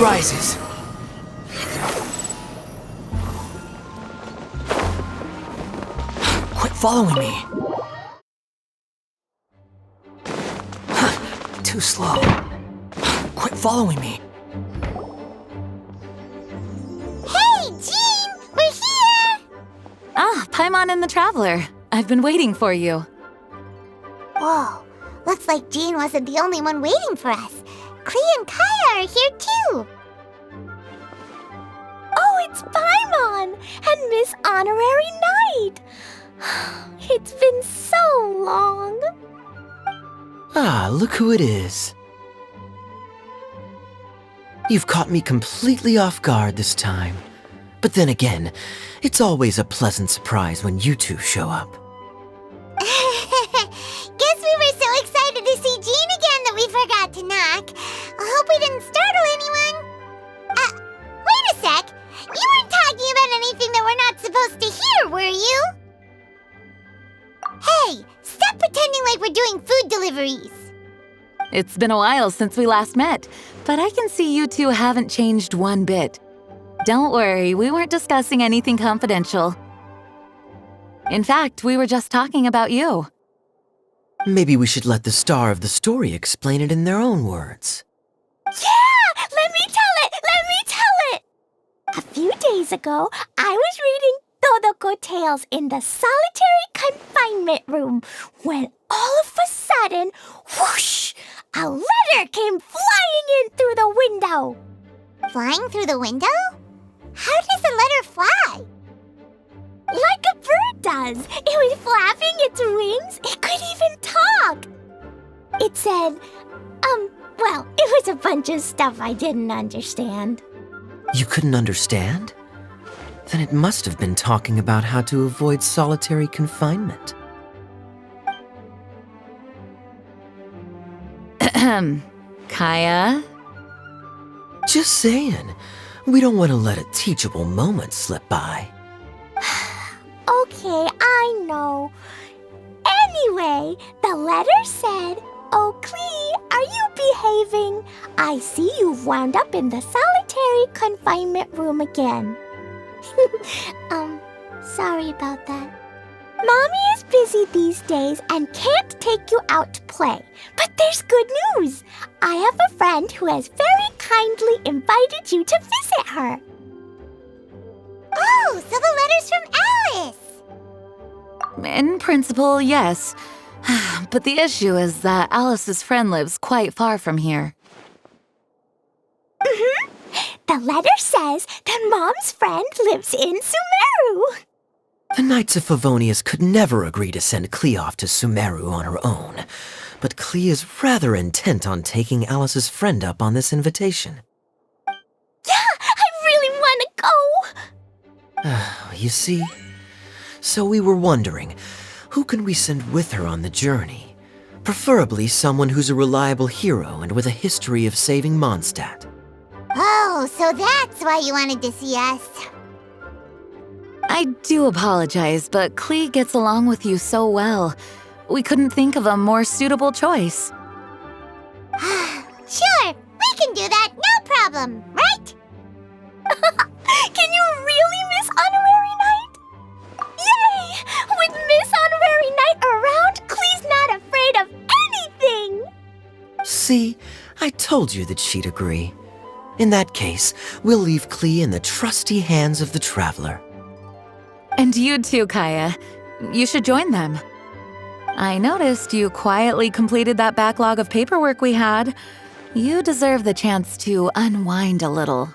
surprises. Quit following me. Too slow. Quit following me. Hey, Jean! We're here! Ah, Paimon and the Traveler. I've been waiting for you. Whoa, looks like Jean wasn't the only one waiting for us. Klee and Kaeya are here too. Oh, it's Paimon and Miss Honorary Knight. It's been so long. Ah, look who it is. You've caught me completely off guard this time. But then again, it's always a pleasant surprise when you two show up. Guess we were so excited to see Jean again that we forgot to knock. I hope we didn't startle anyone. Wait a sec. You weren't talking about anything that we're not supposed to hear, were you? Hey, stop pretending like we're doing food deliveries. It's been a while since we last met, but I can see you two haven't changed one bit. Don't worry, we weren't discussing anything confidential. In fact, we were just talking about you. Maybe we should let the star of the story explain it in their own words. Yeah! Let me tell it! Let me tell it! A few days ago, I was reading Todoko Tales in the solitary confinement room when all of a sudden, whoosh! A letter came flying in through the window. Flying through the window? How does a letter fly? Like a bird does. It was flapping its wings. It could even talk. It said, well, it was a bunch of stuff I didn't understand. You couldn't understand? Then it must have been talking about how to avoid solitary confinement. Kaeya? Just saying. We don't want to let a teachable moment slip by. Okay, I know. Anyway, the letter said, "Oh, Klee, are you behaving? I see you've wound up in the solitary confinement room again." Sorry about that. Mommy is busy these days and can't take you out to play. But there's good news. I have a friend who has very kindly invited you to visit her. Oh, so the letter's from Alice. In principle, yes. But the issue is that Alice's friend lives quite far from here. The letter says that Mom's friend lives in Sumeru. The Knights of Favonius could never agree to send Klee off to Sumeru on her own, but Klee is rather intent on taking Alice's friend up on this invitation. Yeah, I really want to go. You see? So we were wondering, who can we send with her on the journey? Preferably someone who's a reliable hero and with a history of saving Mondstadt. Oh, so that's why you wanted to see us. I do apologize, but Klee gets along with you so well. We couldn't think of a more suitable choice. Sure, we can do that, no problem, right? Can you really Miss Honorary Knight? Yay! With Miss Honorary Knight around, Klee's not afraid of anything! See, I told you that she'd agree. In that case, we'll leave Klee in the trusty hands of the Traveler. And you too, Kaeya. You should join them. I noticed you quietly completed that backlog of paperwork we had. You deserve the chance to unwind a little.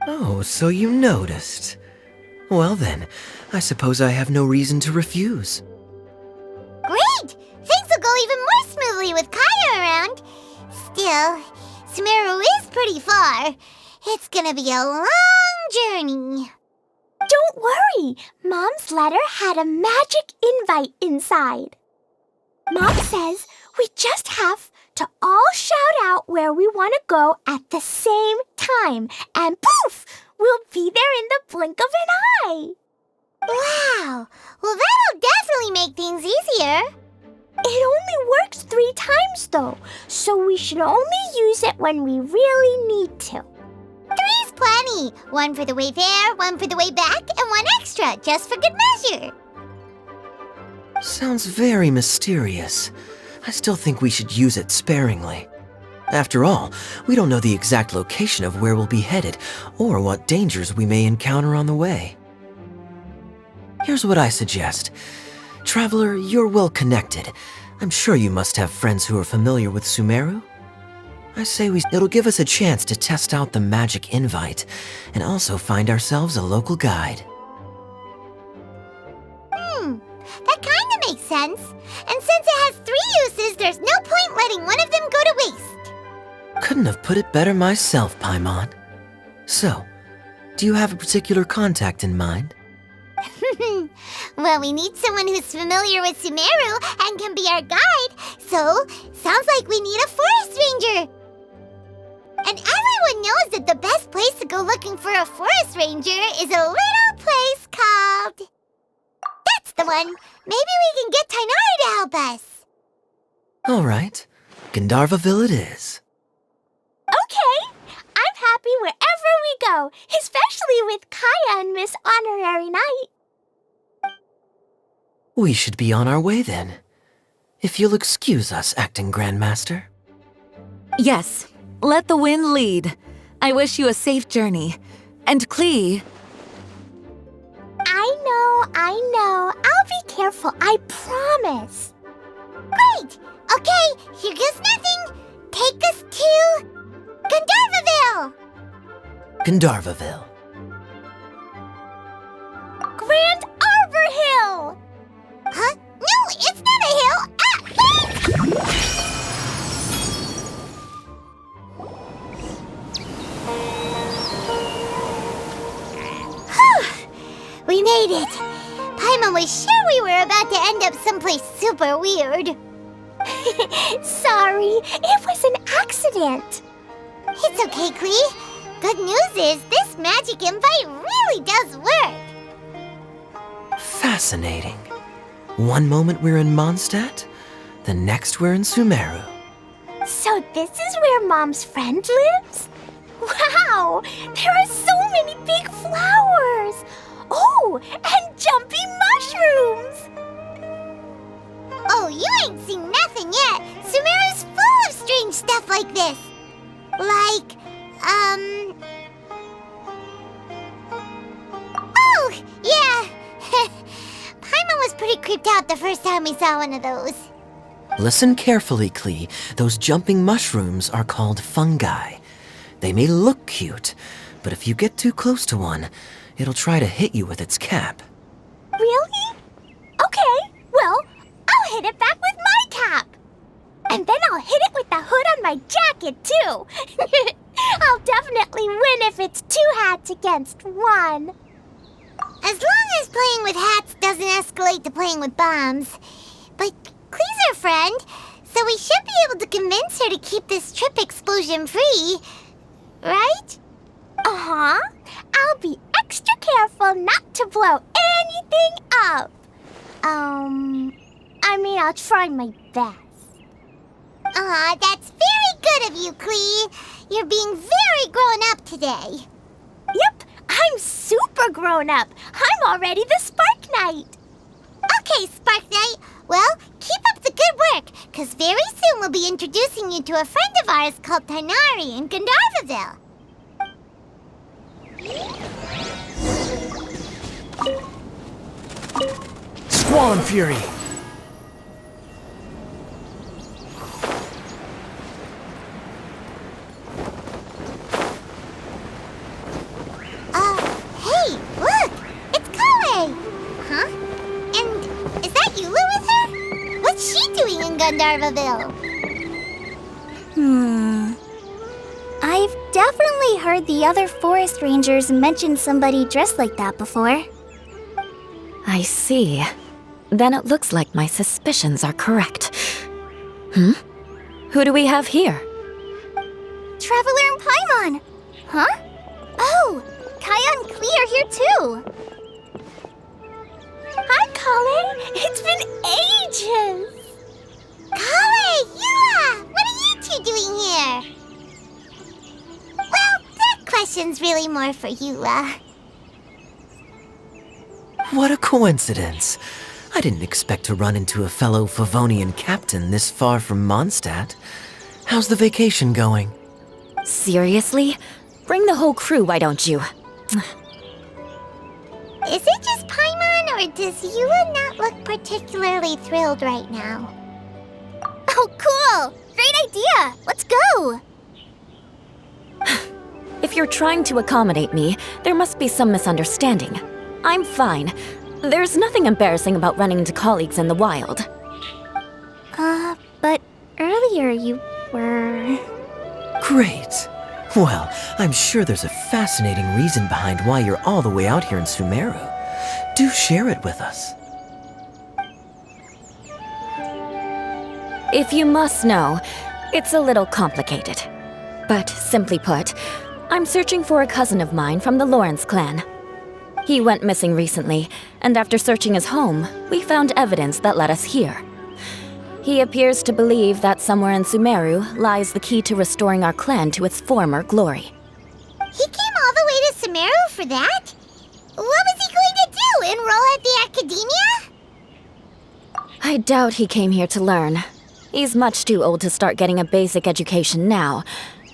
Oh, so you noticed. Well then, I suppose I have no reason to refuse. Great! Things will go even more smoothly with Kaeya around. Still, Sumeru is pretty far. It's gonna be a long journey. Don't worry, Mom's letter had a magic invite inside. Mom says we just have to all shout out where we want to go at the same time, and poof, we'll be there in the blink of an eye. Wow, well that'll definitely make things easier. It only works 3 times though, so we should only use it when we really need to. money. One for the way there, one for the way back, and one extra, just for good measure. Sounds very mysterious. I still think we should use it sparingly. After all, we don't know the exact location of where we'll be headed, or what dangers we may encounter on the way. Here's what I suggest. Traveler, you're well connected. I'm sure you must have friends who are familiar with Sumeru. I say it'll give us a chance to test out the magic invite, and also find ourselves a local guide. That kinda makes sense. And since it has 3 uses, there's no point letting one of them go to waste. Couldn't have put it better myself, Paimon. So, do you have a particular contact in mind? Well, we need someone who's familiar with Sumeru and can be our guide, so sounds like we need a forest ranger. And everyone knows that the best place to go looking for a forest ranger is a little place called... That's the one! Maybe we can get Tighnari to help us. All right, Gandharvaville it is. Okay, I'm happy wherever we go, especially with Kaeya and Miss Honorary Knight. We should be on our way then. If you'll excuse us, Acting Grandmaster. Yes, let the wind lead. I wish you a safe journey. And Klee... I know. I'll be careful, I promise. Great! Okay, here goes nothing. Take us to... Gandharvaville! Gandharvaville. Grand Arbor Hill! Huh? No, it's not a hill! We made it! Paimon was sure we were about to end up someplace super weird. Sorry, it was an accident. It's okay, Klee. Good news is this magic invite really does work. Fascinating. One moment we're in Mondstadt, the next we're in Sumeru. So this is where Mom's friend lives? Wow, there are so many big flowers. Oh, and jumpy mushrooms! Oh, you ain't seen nothing yet. Sumeru's full of strange stuff like this. Like, Oh, yeah. Paimon was pretty creeped out the first time we saw one of those. Listen carefully, Klee. Those jumping mushrooms are called fungi. They may look cute, but if you get too close to one, it'll try to hit you with its cap. Really? Okay, well, I'll hit it back with my cap. And then I'll hit it with the hood on my jacket, too. I'll definitely win if it's 2 hats against 1. As long as playing with hats doesn't escalate to playing with bombs. But Klee's our friend, so we should be able to convince her to keep this trip explosion-free. Right? Uh-huh. I'll be extra careful not to blow anything up. I'll try my best. Aw, that's very good of you, Klee. You're being very grown up today. Yep, I'm super grown up. I'm already the Spark Knight. Okay, Spark Knight. Well, keep up the good work, because very soon we'll be introducing you to a friend of ours called Tighnari in Gandharvaville. Squall and Fury! Hey, look! It's Collei! Huh? And is that Eula with her? What's she doing in Gandharvaville? I've definitely heard the other forest rangers mention somebody dressed like that before. I see. Then it looks like my suspicions are correct. Who do we have here? Traveler and Paimon! Huh? Oh, Kaeya and Klee are here too! Hi, Collei. It's been ages. Collei! Eula! What are you two doing here? Well, that question's really more for Eula. What a coincidence. I didn't expect to run into a fellow Favonian captain this far from Mondstadt. How's the vacation going? Seriously? Bring the whole crew, why don't you? Is it just Paimon, or does Eula not look particularly thrilled right now? Oh, cool! Great idea! Let's go! If you're trying to accommodate me, there must be some misunderstanding. I'm fine. There's nothing embarrassing about running into colleagues in the wild. But earlier you were... Great. Well, I'm sure there's a fascinating reason behind why you're all the way out here in Sumeru. Do share it with us. If you must know, it's a little complicated. But simply put, I'm searching for a cousin of mine from the Lawrence clan. He went missing recently, and after searching his home, we found evidence that led us here. He appears to believe that somewhere in Sumeru lies the key to restoring our clan to its former glory. He came all the way to Sumeru for that? What was he going to do, enroll at the academia? I doubt he came here to learn. He's much too old to start getting a basic education now,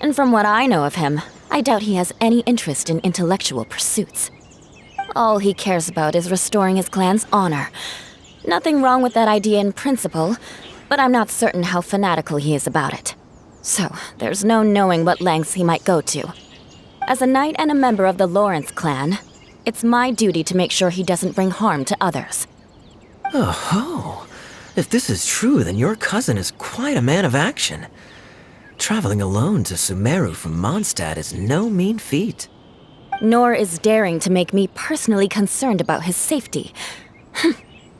and from what I know of him, I doubt he has any interest in intellectual pursuits. All he cares about is restoring his clan's honor. Nothing wrong with that idea in principle, but I'm not certain how fanatical he is about it. So, there's no knowing what lengths he might go to. As a knight and a member of the Lawrence clan, it's my duty to make sure he doesn't bring harm to others. Oh-ho. If this is true, then your cousin is quite a man of action. Traveling alone to Sumeru from Mondstadt is no mean feat. Nor is daring to make me personally concerned about his safety.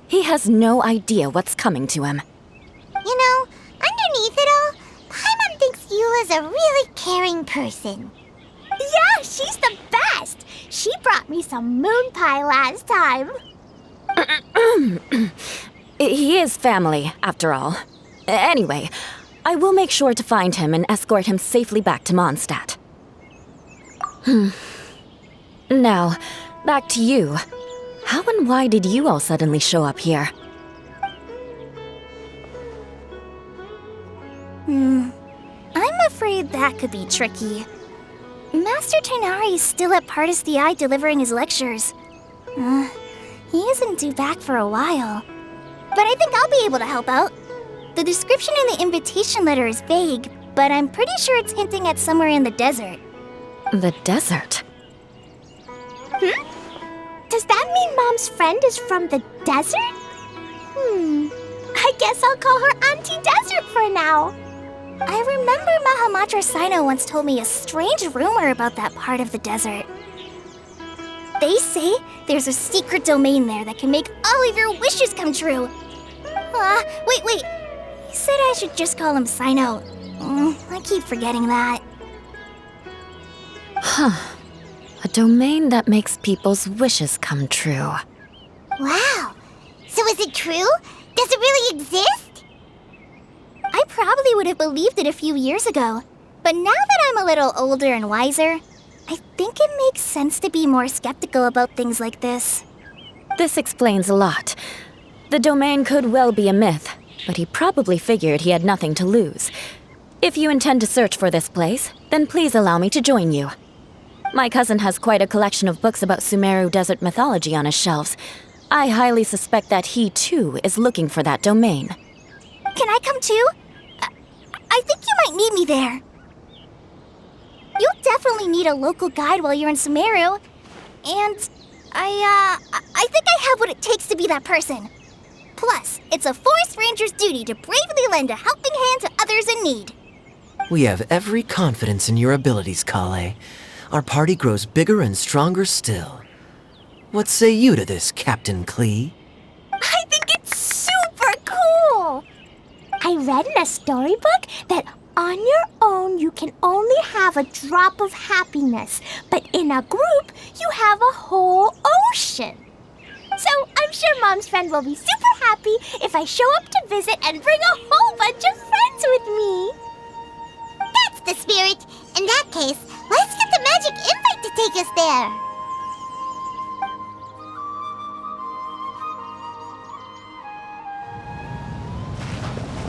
He has no idea what's coming to him. You know, underneath it all, Paimon thinks Eula's a really caring person. Yeah, she's the best! She brought me some moon pie last time. He is family, after all. Anyway, I will make sure to find him and escort him safely back to Mondstadt. Now, back to you. How and why did you all suddenly show up here? I'm afraid that could be tricky. Master Tighnari is still at Pardis the Eye delivering his lectures. He isn't due back for a while. But I think I'll be able to help out. The description in the invitation letter is vague, but I'm pretty sure it's hinting at somewhere in the desert. The desert? Does that mean Mom's friend is from the desert? I guess I'll call her Auntie Desert for now. I remember Mahamatra Sino once told me a strange rumor about that part of the desert. They say there's a secret domain there that can make all of your wishes come true. Wait. He said I should just call him Sino. I keep forgetting that. A domain that makes people's wishes come true. Wow. So is it true? Does it really exist? I probably would have believed it a few years ago. But now that I'm a little older and wiser, I think it makes sense to be more skeptical about things like this. This explains a lot. The domain could well be a myth, but he probably figured he had nothing to lose. If you intend to search for this place, then please allow me to join you. My cousin has quite a collection of books about Sumeru desert mythology on his shelves. I highly suspect that he, too, is looking for that domain. Can I come too? I think you might need me there. You'll definitely need a local guide while you're in Sumeru. And I think I have what it takes to be that person. Plus, it's a forest ranger's duty to bravely lend a helping hand to others in need. We have every confidence in your abilities, Collei. Our party grows bigger and stronger still. What say you to this, Captain Klee? I think it's super cool! I read in a storybook that on your own you can only have a drop of happiness, but in a group you have a whole ocean. So I'm sure Mom's friend will be super happy if I show up to visit and bring a whole bunch of friends with me. That's the spirit. In that case, let's get the magic info take us there.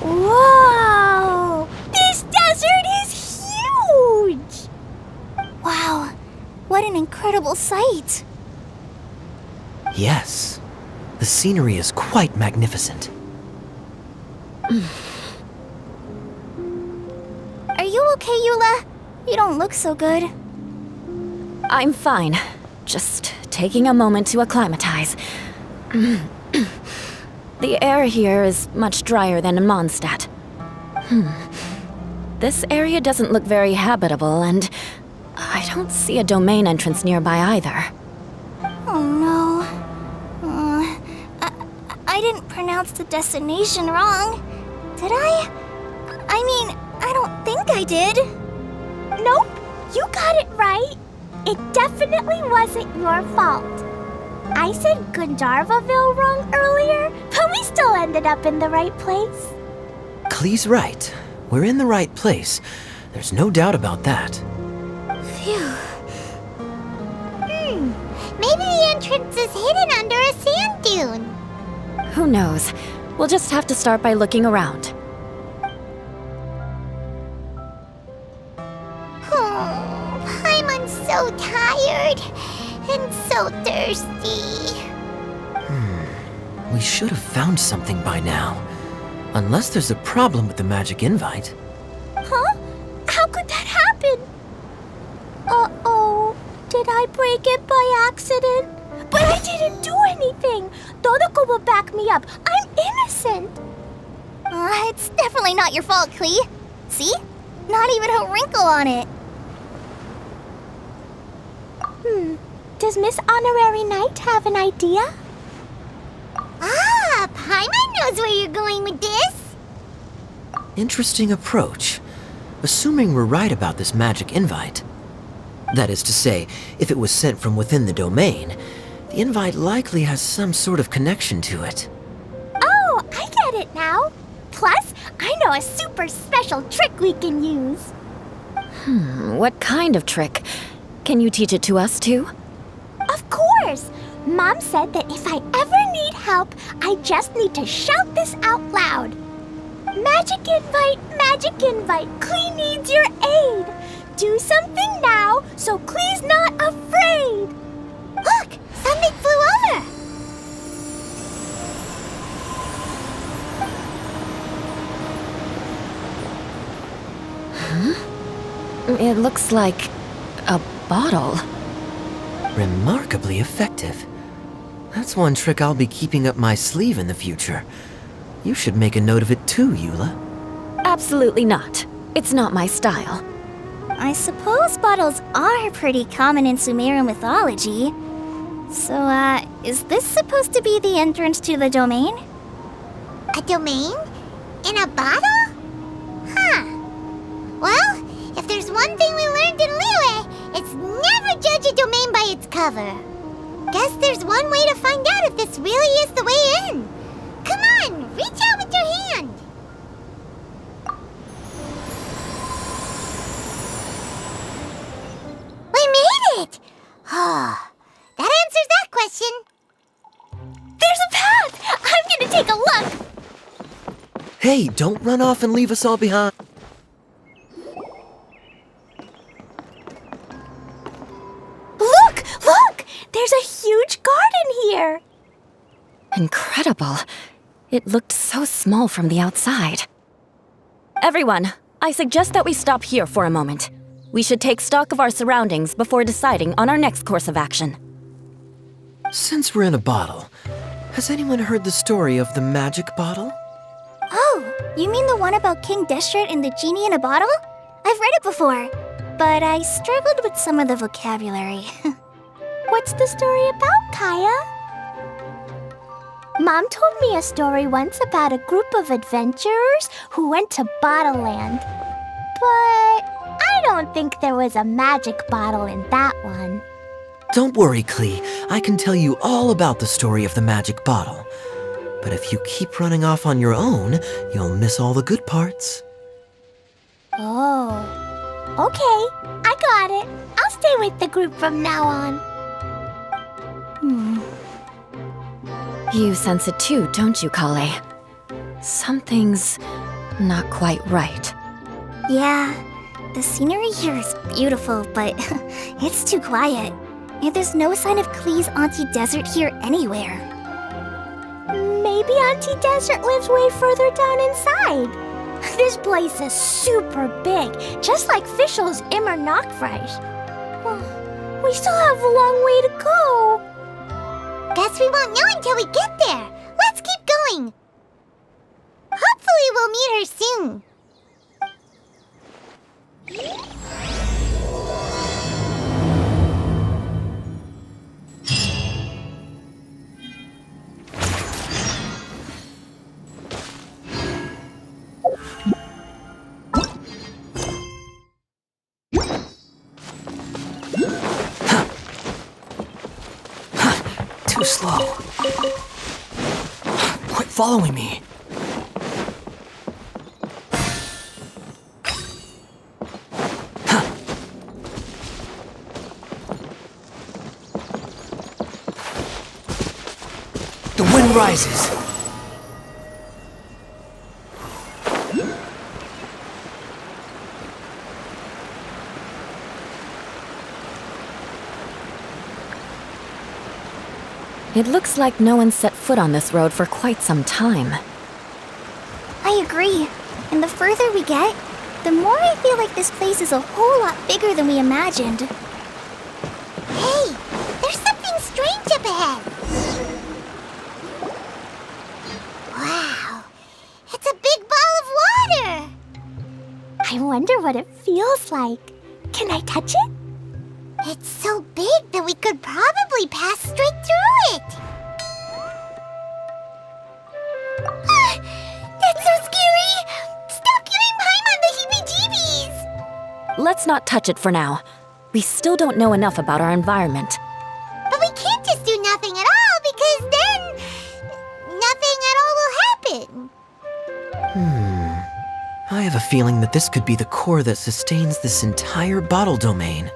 Whoa! This desert is huge! Wow, what an incredible sight. Yes, the scenery is quite magnificent. Are you okay, Eula? You don't look so good. I'm fine. Just taking a moment to acclimatize. The air here is much drier than in Mondstadt. This area doesn't look very habitable, and I don't see a domain entrance nearby either. Oh no. I didn't pronounce the destination wrong. Did I? I mean, I don't think I did. Nope, you got it right. It definitely wasn't your fault. I said Gandharvaville wrong earlier, but we still ended up in the right place. Klee's right. We're in the right place. There's no doubt about that. Phew. Maybe the entrance is hidden under a sand dune. Who knows? We'll just have to start by looking around. Paimon's so tired and so thirsty. We should have found something by now. Unless there's a problem with the magic invite. Huh? How could that happen? Uh-oh. Did I break it by accident? But I didn't do anything. Todoko will back me up. I'm innocent. It's definitely not your fault, Klee. See? Not even a wrinkle on it. Does Miss Honorary Knight have an idea? Paimon knows where you're going with this. Interesting approach. Assuming we're right about this magic invite. That is to say, if it was sent from within the domain, the invite likely has some sort of connection to it. Oh, I get it now. Plus, I know a super special trick we can use. What kind of trick? Can you teach it to us too? Of course! Mom said that if I ever need help, I just need to shout this out loud. Magic invite, Klee needs your aid. Do something now so Klee's not afraid. Look, something flew over. It looks like a bottle. Remarkably effective. That's one trick I'll be keeping up my sleeve in the future. You should make a note of it too, Eula. Absolutely not. It's not my style. I suppose bottles are pretty common in Sumerian mythology. So, is this supposed to be the entrance to the domain? A domain? In a bottle? Huh. Well, if there's one thing we learned in Liyue, it's never judge a domain by its cover. Guess there's one way to find out if this really is the way in. Come on, reach out with your hand. We made it! Oh, that answers that question. There's a path! I'm gonna take a look! Hey, don't run off and leave us all behind. Look! There's a huge garden here! Incredible. It looked so small from the outside. Everyone, I suggest that we stop here for a moment. We should take stock of our surroundings before deciding on our next course of action. Since we're in a bottle, has anyone heard the story of the magic bottle? Oh, you mean the one about King Deshret and the genie in a bottle? I've read it before, but I struggled with some of the vocabulary. What's the story about, Kaeya? Mom told me a story once about a group of adventurers who went to Bottle Land. But I don't think there was a magic bottle in that one. Don't worry, Klee. I can tell you all about the story of the magic bottle. But if you keep running off on your own, you'll miss all the good parts. Oh, Okay, I got it. I'll stay with the group from now on. You sense it too, don't you, Collei? Something's not quite right. Yeah, the scenery here is beautiful, but it's too quiet. And there's no sign of Klee's Auntie Desert here anywhere. Maybe Auntie Desert lives way further down inside. This place is super big, just like Fischl's Immer Nachtreich. We still have a long way to go. Guess we won't know until we get there. Let's keep going. Hopefully we'll meet her soon. Too slow. Quit following me. The wind rises. It looks like no one set foot on this road for quite some time. I agree. And the further we get, the more I feel like this place is a whole lot bigger than we imagined. Hey, there's something strange up ahead. Wow, it's a big ball of water. I wonder what it feels like. Can I touch it? It's so big that we could probably pass straight through it. That's so scary! Stop giving Paimon the heebie-jeebies! Let's not touch it for now. We still don't know enough about our environment. But we can't just do nothing at all, because then nothing at all will happen. I have a feeling that this could be the core that sustains this entire bottle domain.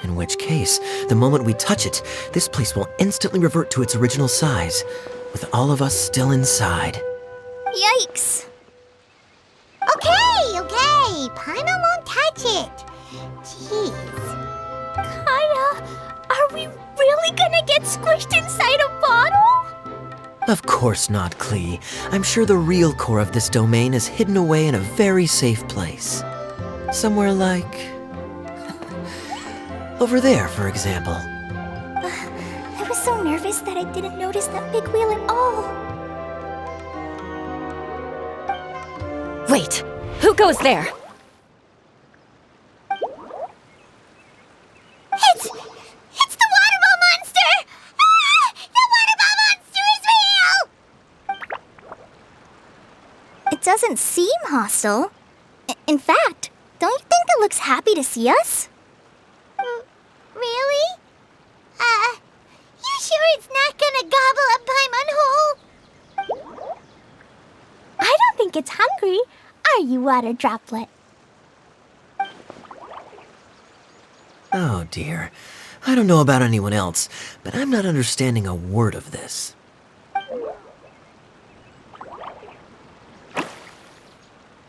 In which case, the moment we touch it, this place will instantly revert to its original size, with all of us still inside. Yikes! Okay. Paimon won't touch it. Jeez. Kaeya, are we really gonna get squished inside a bottle? Of course not, Klee. I'm sure the real core of this domain is hidden away in a very safe place. Somewhere like... over there, for example. I was so nervous that I didn't notice that big wheel at all. Wait, who goes there? It's the water ball monster! Ah! The water ball monster is real! It doesn't seem hostile. In fact, don't you think it looks happy to see us? Really? You sure it's not gonna gobble up Paimon whole? I don't think it's hungry. Are you, Water Droplet? Oh dear. I don't know about anyone else, but I'm not understanding a word of this.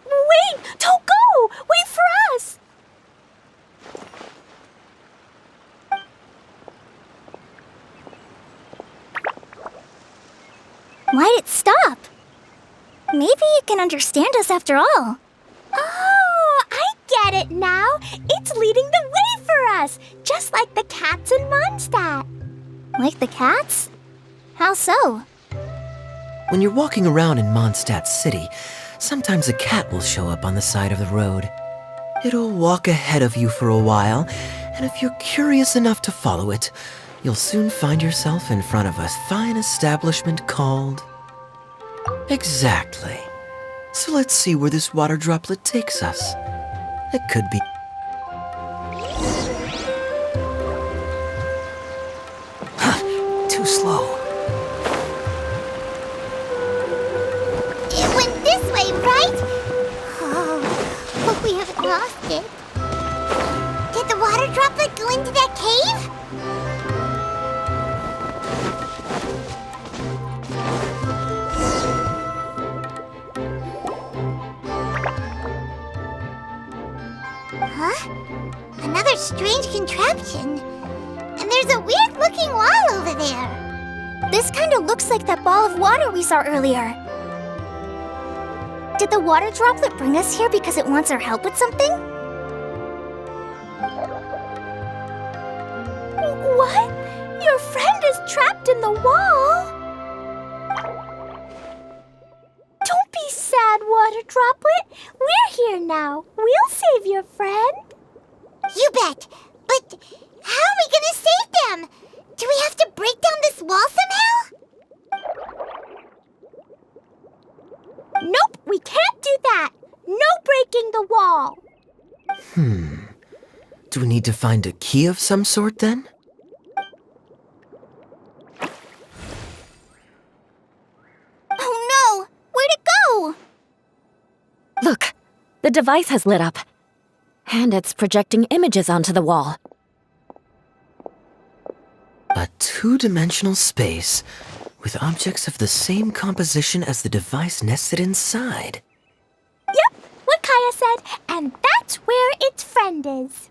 Wait! Don't go! Wait for us! Why'd it stop? Maybe it can understand us after all. Oh, I get it now. It's leading the way for us, just like the cats in Mondstadt. Like the cats? How so? When you're walking around in Mondstadt City, sometimes a cat will show up on the side of the road. It'll walk ahead of you for a while, and if you're curious enough to follow it, you'll soon find yourself in front of a fine establishment called... Exactly. So let's see where this water droplet takes us. It could be... Too slow. It went this way, right? Oh, hope we haven't lost it. into that cave? Huh? Another strange contraption. And there's a weird-looking wall over there. This kind of looks like that ball of water we saw earlier. Did the water droplet bring us here because it wants our help with something? What? Your friend is trapped in the wall? Don't be sad, water droplet. We're here now. We'll save your friend. You bet. But how are we gonna save them? Do we have to break down this wall somehow? Nope, we can't do that. No breaking the wall. Do we need to find a key of some sort then? Oh no! Where'd it go? Look, the device has lit up. And it's projecting images onto the wall. A two-dimensional space with objects of the same composition as the device nested inside. Yep, what Kaeya said, and that's where its friend is.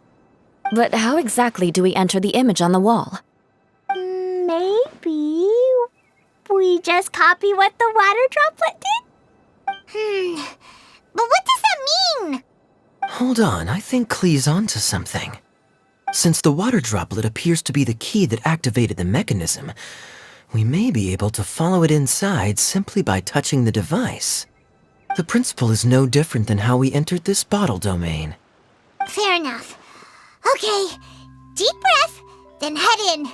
But how exactly do we enter the image on the wall? Maybe we just copy what the water droplet did? But what does that mean? Hold on, I think Klee's onto something. Since the water droplet appears to be the key that activated the mechanism, we may be able to follow it inside simply by touching the device. The principle is no different than how we entered this bottle domain. Fair enough. Okay, deep breath, then head in.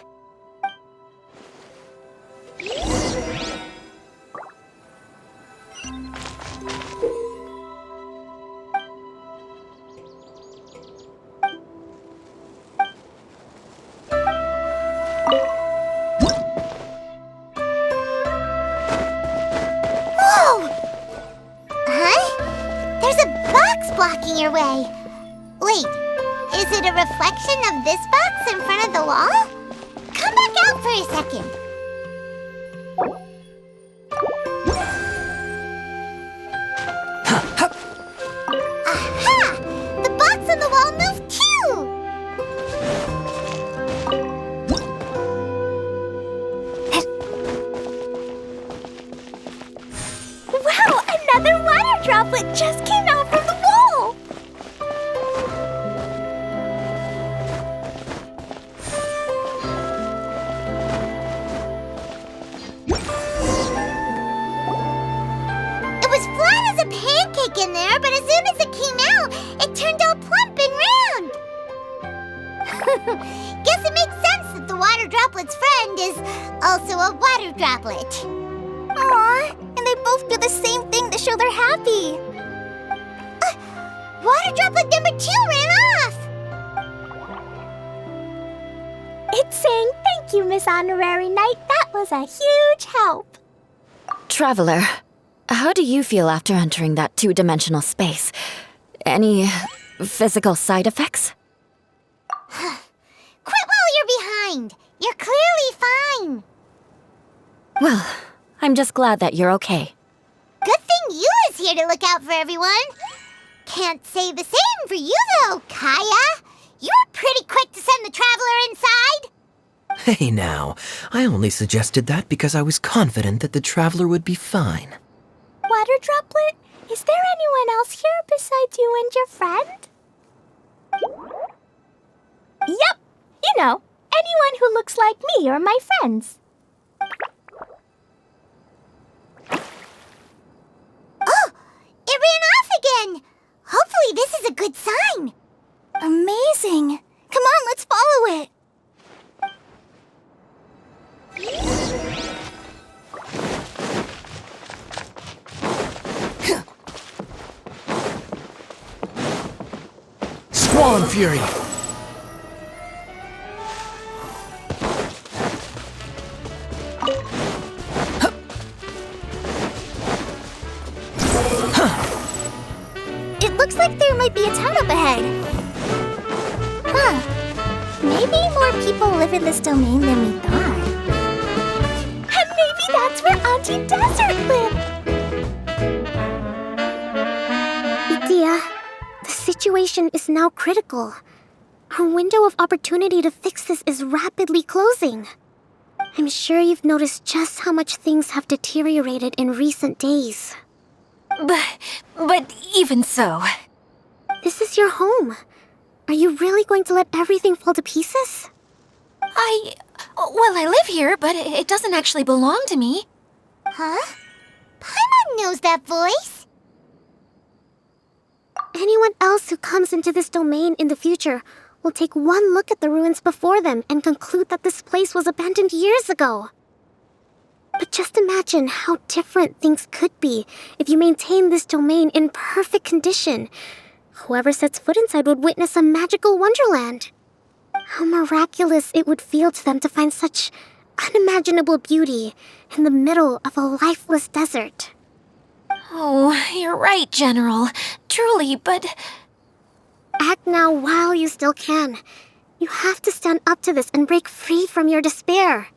Whoa! Huh? There's a box blocking your way. Wait, is it a reflection of this box in front of the wall? Come back out for a second. Aha! The box on the wall moved too! Wow, another water droplet just came out from the wall! It was flat as a pancake in there, but as soon as it came out, it turned all plump and round. Guess it makes sense that the water droplet's friend is also a water droplet. Aw, and they both do the same thing to show they're happy. Water droplet number 2 ran off! It's saying thank you, Miss Honorary Knight. That was a huge help. Traveler, how do you feel after entering that two-dimensional space? Any physical side effects? Quit while you're behind. You're clearly fine. Well, I'm just glad that you're okay. Good thing Eula's here to look out for everyone. Can't say the same for you, though, Kaeya. You were pretty quick to send the traveler inside. Hey now, I only suggested that because I was confident that the traveler would be fine. Water droplet, is there anyone else here besides you and your friend? Yep, you know, anyone who looks like me or my friends. Oh, it ran off again. Hopefully this is a good sign. Amazing. Come on, let's follow it. Squall Fury! It looks like there might be a town up ahead. Huh. Maybe more people live in this domain than we thought. And maybe that's where Auntie Desert lived! Idyia, the situation is now critical. Our window of opportunity to fix this is rapidly closing. I'm sure you've noticed just how much things have deteriorated in recent days. But even so... This is your home. Are you really going to let everything fall to pieces? I live here, but it doesn't actually belong to me. Huh? Paimon knows that voice. Anyone else who comes into this domain in the future will take one look at the ruins before them and conclude that this place was abandoned years ago. But just imagine how different things could be if you maintain this domain in perfect condition. Whoever sets foot inside would witness a magical wonderland. How miraculous it would feel to them to find such unimaginable beauty in the middle of a lifeless desert. Oh, you're right, General. Truly, but... Act now while you still can. You have to stand up to this and break free from your despair.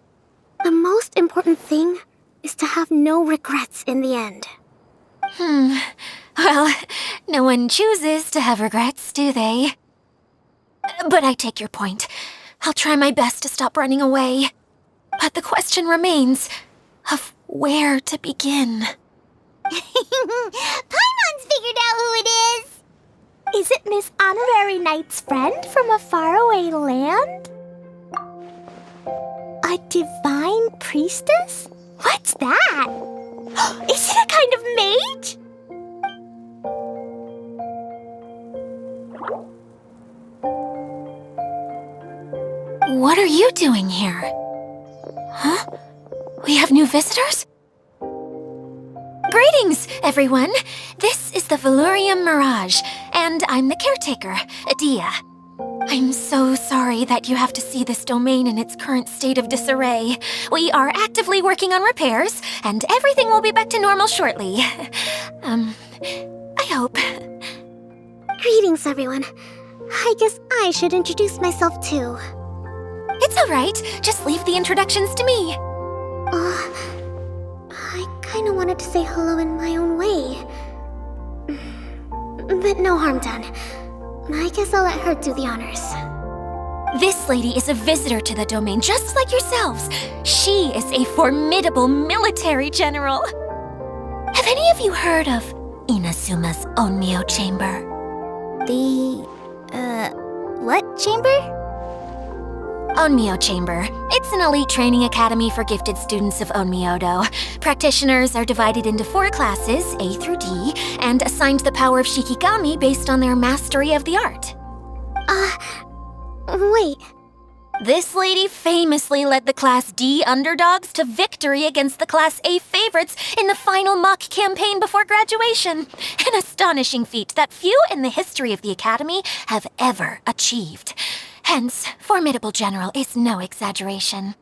The most important thing is to have no regrets in the end. Well, no one chooses to have regrets, do they? But I take your point. I'll try my best to stop running away. But the question remains of where to begin. Paimon's figured out who it is. Is it Miss Honorary Knight's friend from a faraway land? A divine priestess? What's that? Is it a kind of mage? What are you doing here? Huh? We have new visitors? Greetings, everyone! This is the Valurium Mirage, and I'm the caretaker, Idyia. I'm so sorry that you have to see this domain in its current state of disarray. We are actively working on repairs, and everything will be back to normal shortly. I hope. Greetings, everyone. I guess I should introduce myself too. It's all right. Just leave the introductions to me. I kinda wanted to say hello in my own way. But no harm done. I guess I'll let her do the honors. This lady is a visitor to the domain, just like yourselves. She is a formidable military general. Have any of you heard of Inazuma's Onmyo Chamber? What chamber? Onmyo Chamber. It's an elite training academy for gifted students of Onmyodo. Practitioners are divided into 4 classes, A through D, and assigned the power of Shikigami based on their mastery of the art. Wait. This lady famously led the Class D underdogs to victory against the Class A favorites in the final mock campaign before graduation. An astonishing feat that few in the history of the academy have ever achieved. Hence, formidable general is no exaggeration.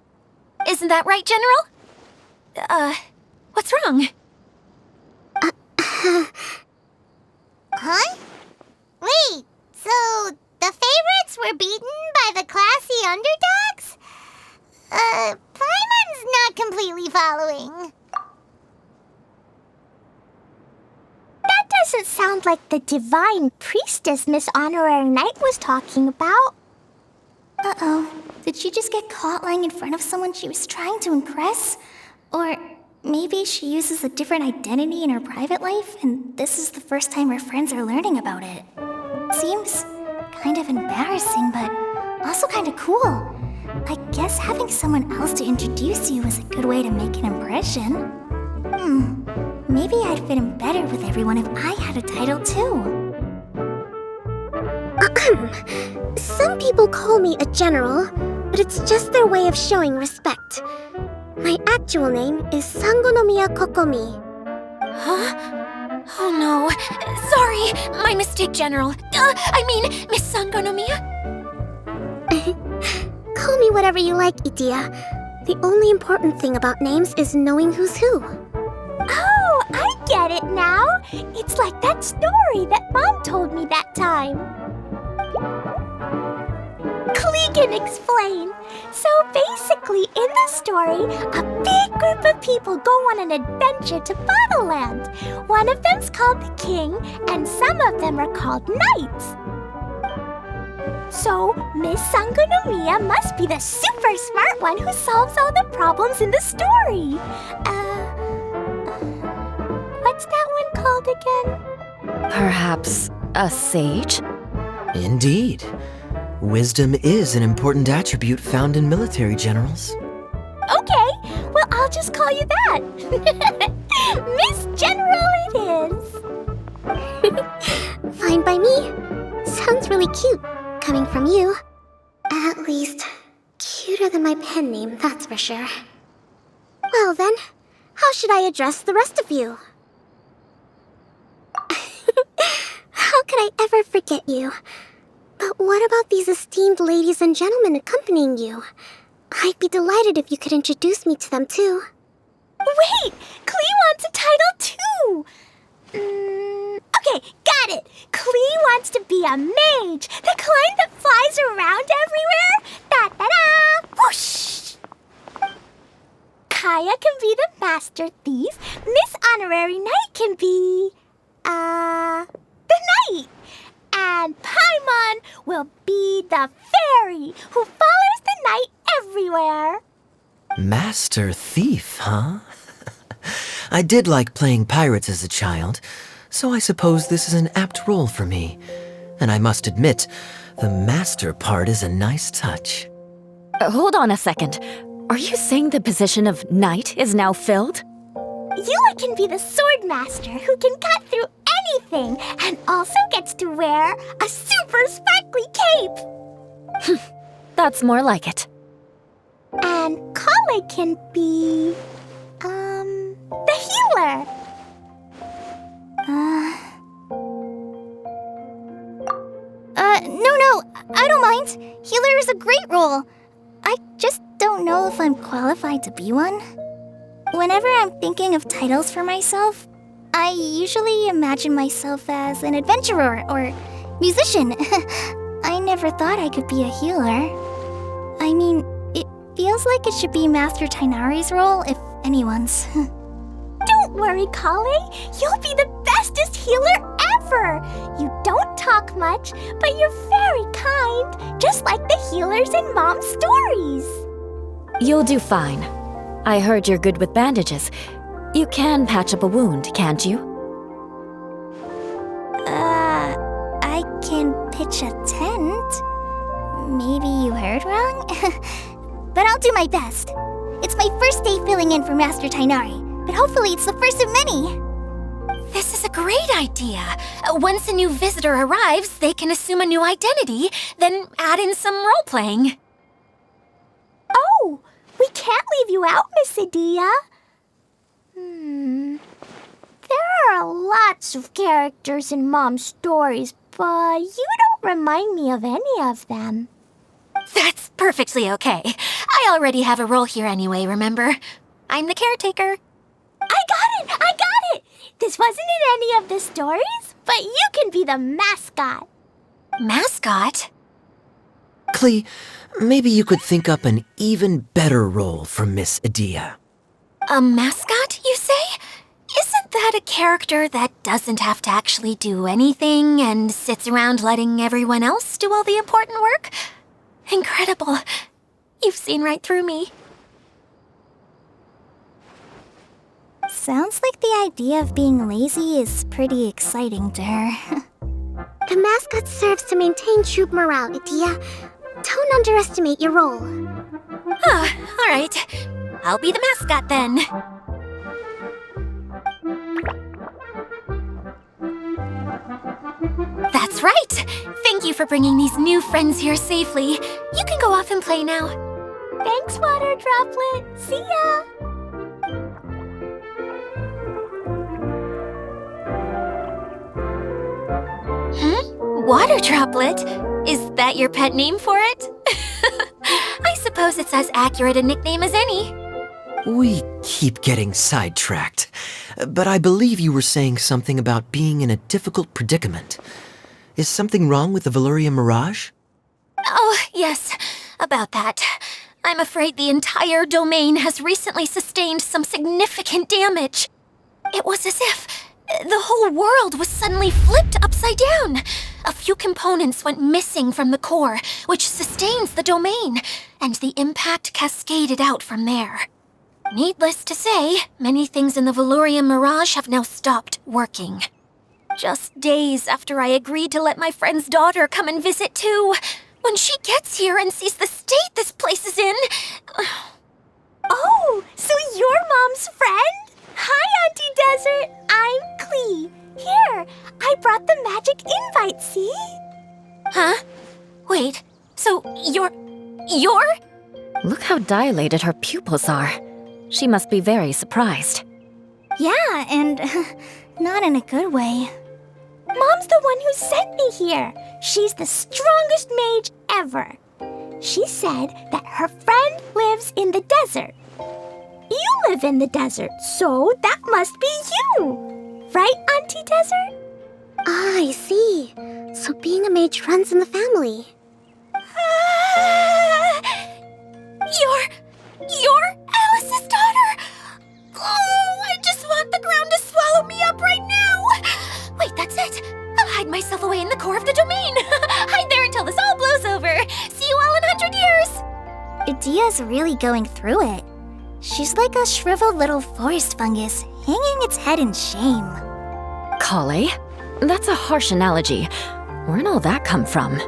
Isn't that right, General? What's wrong? Huh? Wait, so the favorites were beaten by the classy underdogs? Paimon's not completely following. That doesn't sound like the divine priestess Miss Honorary Knight was talking about. Uh-oh. Did she just get caught lying in front of someone she was trying to impress? Or maybe she uses a different identity in her private life, and this is the first time her friends are learning about it. Seems kind of embarrassing, but also kind of cool. I guess having someone else to introduce you is a good way to make an impression. Maybe I'd fit in better with everyone if I had a title too. Some people call me a general, but it's just their way of showing respect. My actual name is Sangonomiya Kokomi. Huh? Oh no. Sorry, my mistake, General. I mean, Miss Sangonomiya. Call me whatever you like, Idyia. The only important thing about names is knowing who's who. Oh, I get it now. It's like that story that Mom told me that time. Klee can explain. So basically, in the story, a big group of people go on an adventure to Bottleland. One of them's called the King, and some of them are called Knights. So, Miss Sangonomiya must be the super smart one who solves all the problems in the story. What's that one called again? Perhaps a sage? Indeed. Wisdom is an important attribute found in military generals. Okay, well, I'll just call you that. Miss General it is. Fine by me. Sounds really cute, coming from you. At least, cuter than my pen name, that's for sure. Well then, how should I address the rest of you? How could I ever forget you? But what about these esteemed ladies and gentlemen accompanying you? I'd be delighted if you could introduce me to them too. Wait! Klee wants a title too! Okay, got it! Klee wants to be a mage! The kind that flies around everywhere! Da-da-da! Whoosh! Kaeya can be the master thief. Miss Honorary Knight can be... the knight! And Paimon will be the fairy who follows the knight everywhere. Master Thief, huh? I did like playing pirates as a child, so I suppose this is an apt role for me. And I must admit, the master part is a nice touch. Hold on a second. Are you saying the position of knight is now filled? Eula can be the sword master who can cut through anything and also gets to wear a super sparkly cape. That's more like it. And Collei can be... the healer. No, I don't mind. Healer is a great role. I just don't know if I'm qualified to be one. Whenever I'm thinking of titles for myself, I usually imagine myself as an adventurer or musician. I never thought I could be a healer. I mean, it feels like it should be Master Tighnari's role, if anyone's. Don't worry, Collei. You'll be the bestest healer ever. You don't talk much, but you're very kind, just like the healers in Mom's stories. You'll do fine. I heard you're good with bandages. You can patch up a wound, can't you? I can pitch a tent. Maybe you heard wrong? But I'll do my best. It's my first day filling in for Master Tighnari, but hopefully it's the first of many. This is a great idea. Once a new visitor arrives, they can assume a new identity, then add in some role-playing. Oh, we can't leave you out, Miss Idyia. There are lots of characters in Mom's stories, but you don't remind me of any of them. That's perfectly okay. I already have a role here anyway, remember? I'm the caretaker. I got it! This wasn't in any of the stories, but you can be the mascot. Mascot? Klee, maybe you could think up an even better role for Miss Idyia. A mascot, you say? Isn't that a character that doesn't have to actually do anything and sits around letting everyone else do all the important work? Incredible. You've seen right through me. Sounds like the idea of being lazy is pretty exciting to her. The mascot serves to maintain troop morale, Idyia. Don't underestimate your role. All right. I'll be the mascot then. That's right! Thank you for bringing these new friends here safely. You can go off and play now. Thanks, Water Droplet. See ya! Water Droplet? Is that your pet name for it? I suppose it's as accurate a nickname as any. We keep getting sidetracked, but I believe you were saying something about being in a difficult predicament. Is something wrong with the Valyria Mirage? Oh, yes. about that. I'm afraid the entire domain has recently sustained some significant damage. It was as if the whole world was suddenly flipped upside down. A few components went missing from the core, which sustains the domain, and the impact cascaded out from there. Needless to say, many things in the Valorium Mirage have now stopped working. Just days after I agreed to let my friend's daughter come and visit too. When she gets here and sees the state this place is in... Oh, so you're Mom's friend? Hi, Auntie Desert. I'm Klee. Here, I brought the magic invite, see? Huh? Wait, so you're... Look how dilated her pupils are. She must be very surprised. Yeah, and not in a good way. Mom's the one who sent me here. She's the strongest mage ever. She said that her friend lives in the desert. You live in the desert, so that must be you. Right, Auntie Desert? Ah, I see. So being a mage runs in the family. You're Alice's daughter? Oh, I just want the ground to swallow me up right now. Wait, that's it. I'll hide myself away in the core of the domain. Hide there until this all blows over. See you all in 100 years. Idyia's really going through it. She's like a shriveled little forest fungus, hanging its head in shame. Collei? That's a harsh analogy. Where'd all that come from?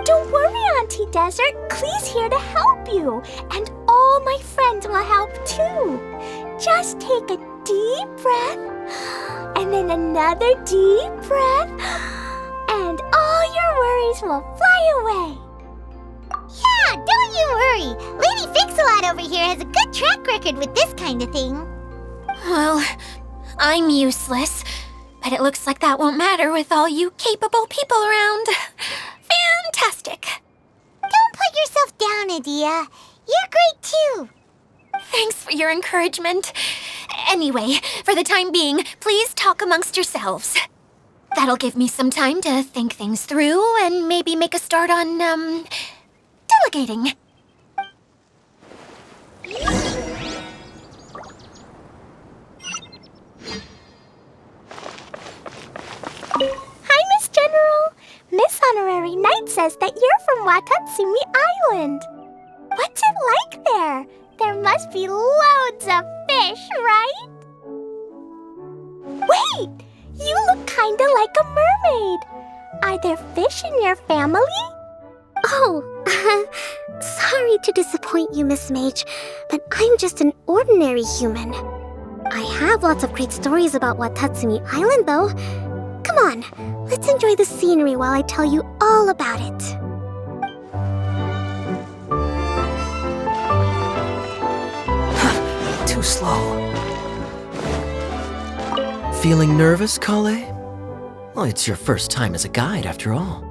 Don't worry, Auntie Desert. Klee's here to help you. And all my friends will help too. Just take a deep breath, and then another deep breath, and all your worries will fly away. Yeah, don't you worry. Lady Fix-a-Lot over here has a good track record with this kind of thing. Well, I'm useless, but it looks like that won't matter with all you capable people around. Fantastic. Don't put yourself down, Idyia. You're great too. Thanks for your encouragement. Anyway, for the time being, please talk amongst yourselves. That'll give me some time to think things through and maybe make a start on, delegating. Hi, Miss General. Miss Honorary Knight says that you're from Watatsumi Island. What's it like there? There must be loads of fish, right? Wait! You look kinda like a mermaid. Are there fish in your family? Oh, sorry to disappoint you, Miss Mage, but I'm just an ordinary human. I have lots of great stories about Watatsumi Island, though. Come on, let's enjoy the scenery while I tell you all about it. Too slow. Feeling nervous, Collei? Well, it's your first time as a guide, after all.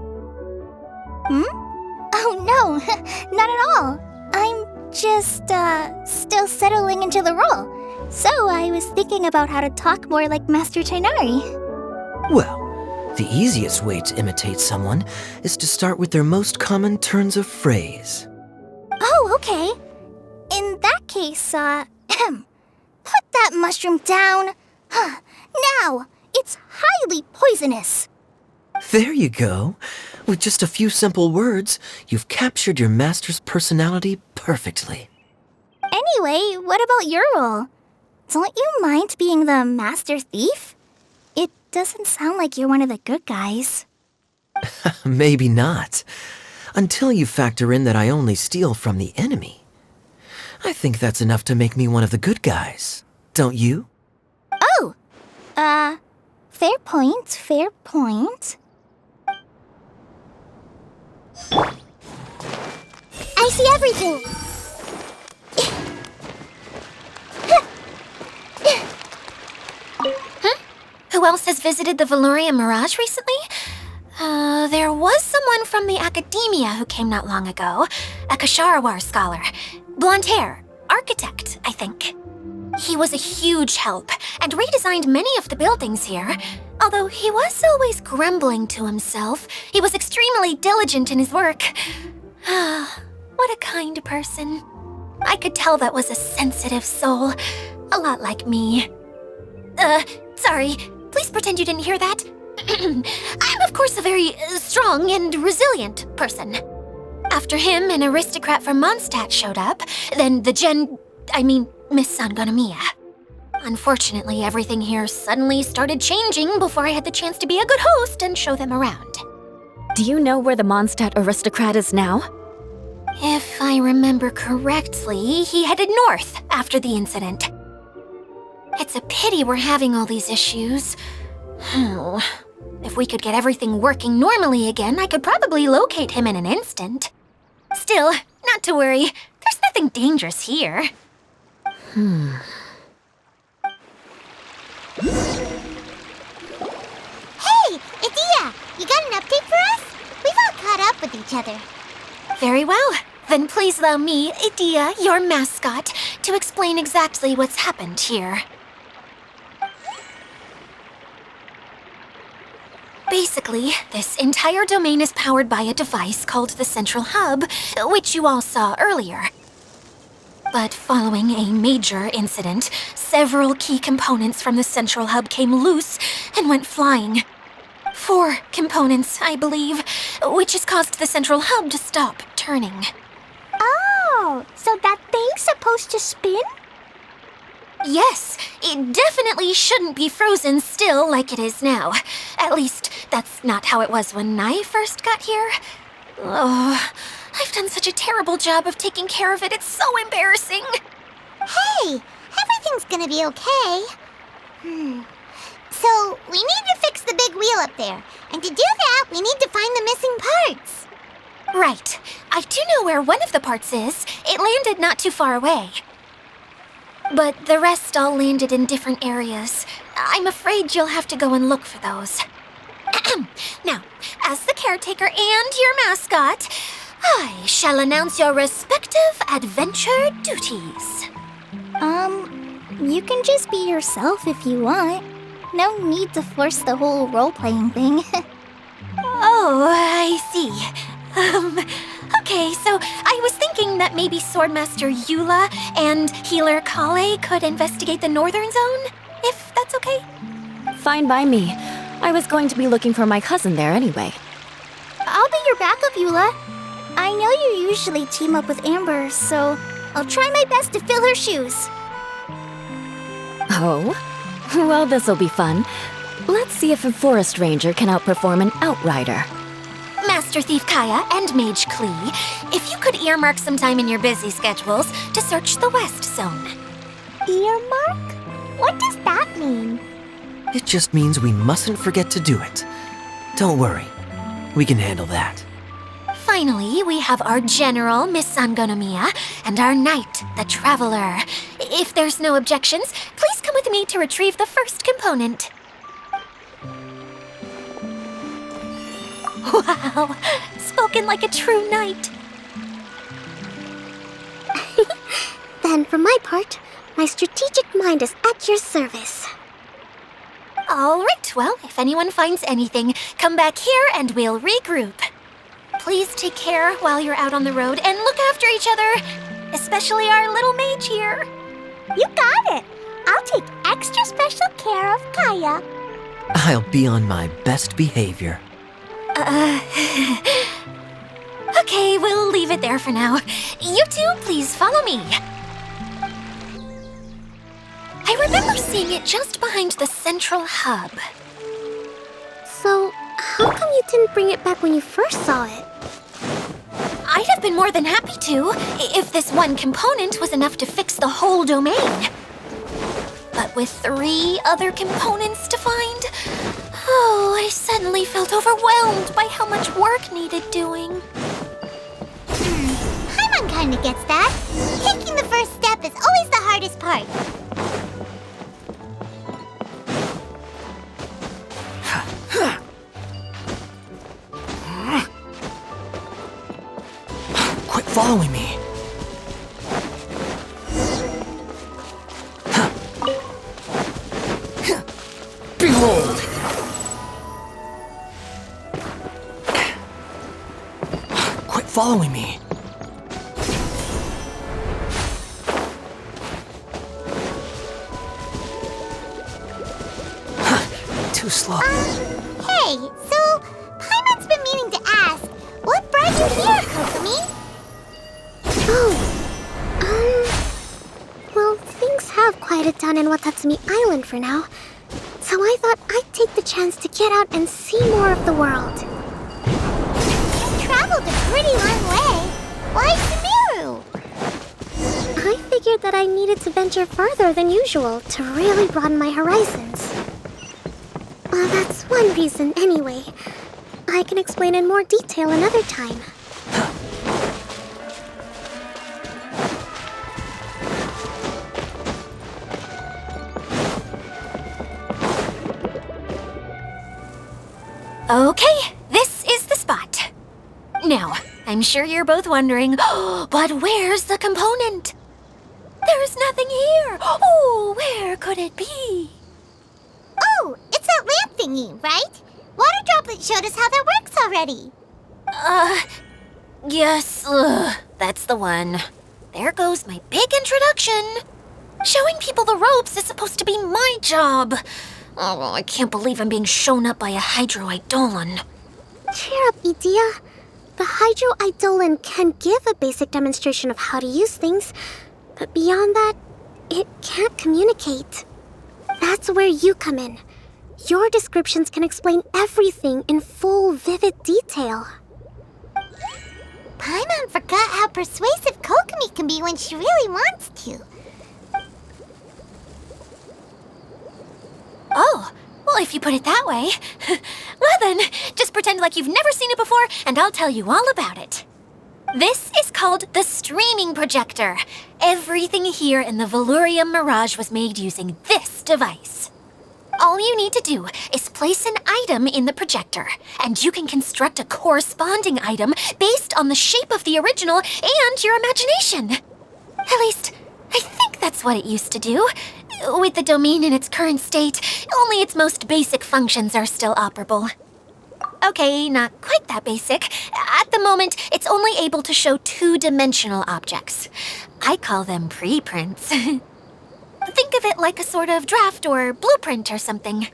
Oh no, not at all. I'm just, still settling into the role. So I was thinking about how to talk more like Master Tighnari. Well, the easiest way to imitate someone is to start with their most common turns of phrase. Oh, okay. In that case, put that mushroom down. Now, it's highly poisonous. There you go. With just a few simple words, you've captured your master's personality perfectly. Anyway, what about your role? Don't you mind being the master thief? It doesn't sound like you're one of the good guys. Maybe not. Until you factor in that I only steal from the enemy. I think that's enough to make me one of the good guys. Don't you? Oh! Fair point, fair point. I see everything! Who else has visited the Valorium Mirage recently? There was someone from the academia who came not long ago. A Kasharawar scholar. Blonde hair. Architect, I think. He was a huge help and redesigned many of the buildings here. Although he was always grumbling to himself, he was extremely diligent in his work. What What a kind person. I could tell that was a sensitive soul. A lot like me. Sorry. Please pretend you didn't hear that. I'm, of course, a very strong and resilient person. After him, an aristocrat from Mondstadt showed up, then Miss Sangonomiya. Unfortunately, everything here suddenly started changing before I had the chance to be a good host and show them around. Do you know where the Mondstadt aristocrat is now? If I remember correctly, he headed north after the incident. It's a pity we're having all these issues. If we could get everything working normally again, I could probably locate him in an instant. Still, not to worry. There's nothing dangerous here. Hey, Idyia! You got an update for us? We've all caught up with each other. Very well. Then please allow me, Idyia, your mascot, to explain exactly what's happened here. Basically, this entire domain is powered by a device called the Central Hub, which you all saw earlier. But following a major incident, several key components from the Central Hub came loose and went flying. 4 components, I believe, which has caused the Central Hub to stop turning. Oh, so that thing's supposed to spin? Yes, it definitely shouldn't be frozen still like it is now. At least, that's not how it was when I first got here. Oh, I've done such a terrible job of taking care of it, it's so embarrassing. Hey, everything's gonna be okay. So, we need to fix the big wheel up there. And to do that, we need to find the missing parts. Right. I do know where one of the parts is. It landed not too far away. But the rest all landed in different areas. I'm afraid you'll have to go and look for those. Now, as the caretaker and your mascot, I shall announce your respective adventure duties. You can just be yourself if you want. No need to force the whole role-playing thing. Oh, I see. Okay, so I was thinking that maybe Swordmaster Eula and Healer Collei could investigate the northern zone, if that's okay? Fine by me. I was going to be looking for my cousin there anyway. I'll be your backup, Eula. I know you usually team up with Amber, so I'll try my best to fill her shoes. Oh? Well, this'll be fun. Let's see if a forest ranger can outperform an outrider. Master Thief Kaeya and Mage Klee, if you could earmark some time in your busy schedules to search the West Zone. Earmark? What does that mean? It just means we mustn't forget to do it. Don't worry. We can handle that. Finally, we have our General, Miss Sangonomiya, and our Knight, the Traveler. If there's no objections, please come with me to retrieve the first component. Wow, spoken like a true knight. Then, for my part, my strategic mind is at your service. All right, well, if anyone finds anything, come back here and we'll regroup. Please take care while you're out on the road and look after each other, especially our little mage here. You got it. I'll take extra special care of Kaeya. I'll be on my best behavior. Okay, we'll leave it there for now. You two, please follow me. I remember seeing it just behind the Central Hub. So, how come you didn't bring it back when you first saw it? I'd have been more than happy to, if this one component was enough to fix the whole domain. But with 3 other components to find, I suddenly felt overwhelmed by how much work needed doing. Paimon kinda gets that. Taking the first step is always the hardest part. Quit following me. Behold! Quit following me. too slow. Hey, so Paimon's been meaning to ask, what brought you here, Kokomi? Well, things have quieted down in Watatsumi Island for now. So I thought I'd take the chance to get out and see more of the world. You've traveled a pretty long way. Why Sumeru? I figured that I needed to venture further than usual to really broaden my horizons. Well, that's one reason anyway. I can explain in more detail another time. Okay, this is the spot. Now, I'm sure you're both wondering, but where's the component? There's nothing here. Oh, where could it be? Oh, it's that lamp thingy, right? Water Droplet showed us how that works already. Yes, that's the one. There goes my big introduction. Showing people the ropes is supposed to be my job. Oh, I can't believe I'm being shown up by a Hydro Eidolon. Cheer up, Idyia. The Hydro Eidolon can give a basic demonstration of how to use things, but beyond that, it can't communicate. That's where you come in. Your descriptions can explain everything in full, vivid detail. Paimon forgot how persuasive Kokomi can be when she really wants to. Oh, well, if you put it that way. Well then, just pretend like you've never seen it before, and I'll tell you all about it. This is called the Streaming Projector. Everything here in the Velurium Mirage was made using this device. All you need to do is place an item in the projector, and you can construct a corresponding item based on the shape of the original and your imagination. At least, I think that's what it used to do. With the domain in its current state, only its most basic functions are still operable. Okay, not quite that basic. At the moment, it's only able to show two-dimensional objects. I call them preprints. Think of it like a sort of draft or blueprint or something.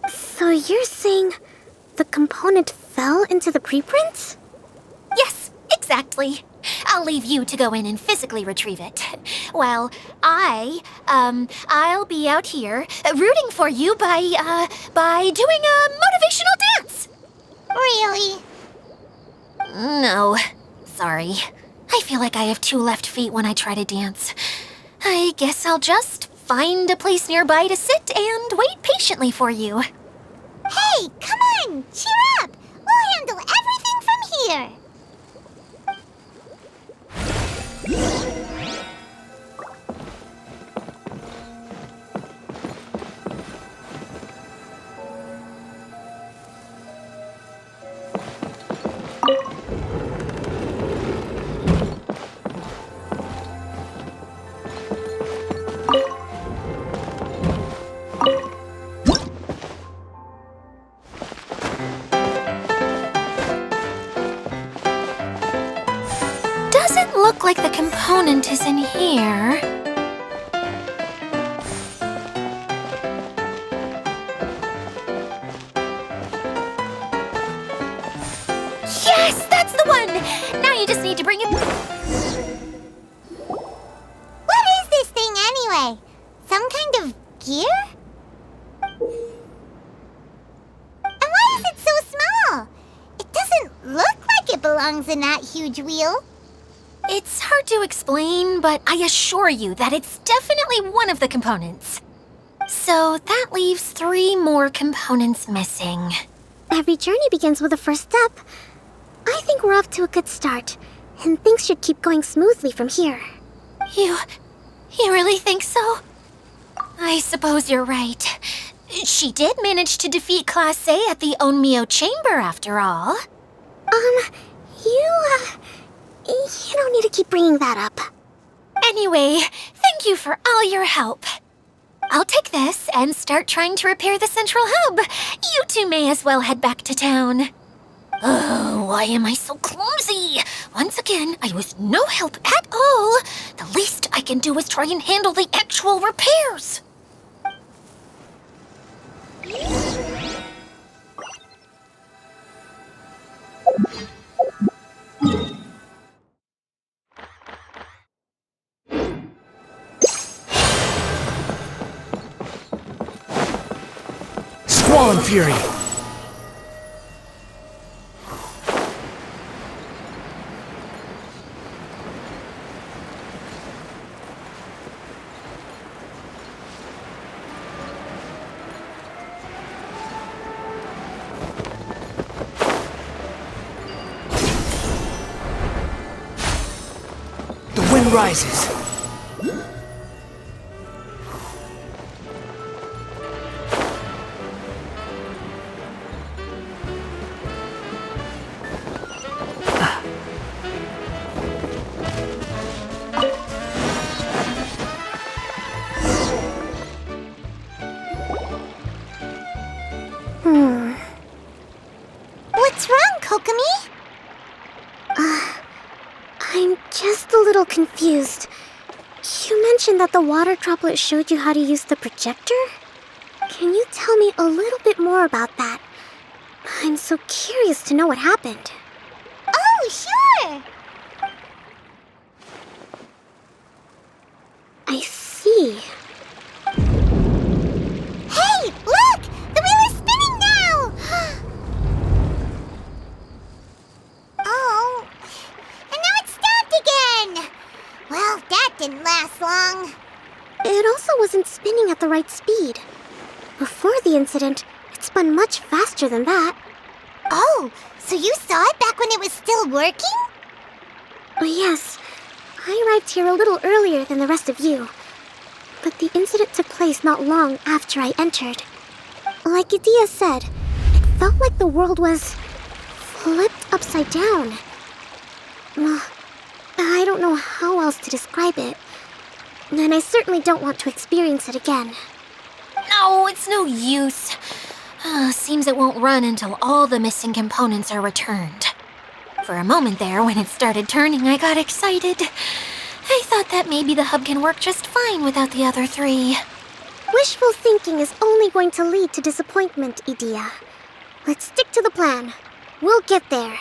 So you're saying the component fell into the preprints? Yes, exactly. I'll leave you to go in and physically retrieve it. Well, I'll be out here rooting for you by doing a motivational dance. Really? No, sorry. I feel like I have two left feet when I try to dance. I guess I'll just find a place nearby to sit and wait patiently for you. Hey, come on! Cheer up! We'll handle everything from here! Doesn't look like the component is in here. Yes, that's the one! Now you just need to bring it... What is this thing anyway? Some kind of gear? And why is it so small? It doesn't look like it belongs in that huge wheel. It's hard to explain, but I assure you that it's definitely one of the components. So that leaves 3 more components missing. Every journey begins with a first step. I think we're off to a good start, and things should keep going smoothly from here. You really think so? I suppose you're right. She did manage to defeat Class A at the Onmyo Chamber, after all. You don't need to keep bringing that up. Anyway, thank you for all your help. I'll take this and start trying to repair the central hub. You two may as well head back to town. Oh, why am I so clumsy? Once again, I was no help at all. The least I can do is try and handle the actual repairs. Squall and Fury! The wind rises. What's wrong, Kokomi? I'm just a little confused. You mentioned that the water droplet showed you how to use the projector? Can you tell me a little bit more about that? I'm so curious to know what happened. Oh, sure! I see. Hey, look! The wheel is spinning now! Oh, and now it's stopped again! Well, that didn't last long. It also wasn't spinning at the right speed. Before the incident, it spun much faster than that. Oh, so you saw it back when it was still working? Oh, yes. I arrived here a little earlier than the rest of you. But the incident took place not long after I entered. Like Idyia said, it felt like the world was flipped upside down. Well, I don't know how else to describe it. And I certainly don't want to experience it again. No, it's no use. Seems it won't run until all the missing components are returned. For a moment there, when it started turning, I got excited. I thought that maybe the hub can work just fine without the other three. Wishful thinking is only going to lead to disappointment, Idyia. Let's stick to the plan. We'll get there.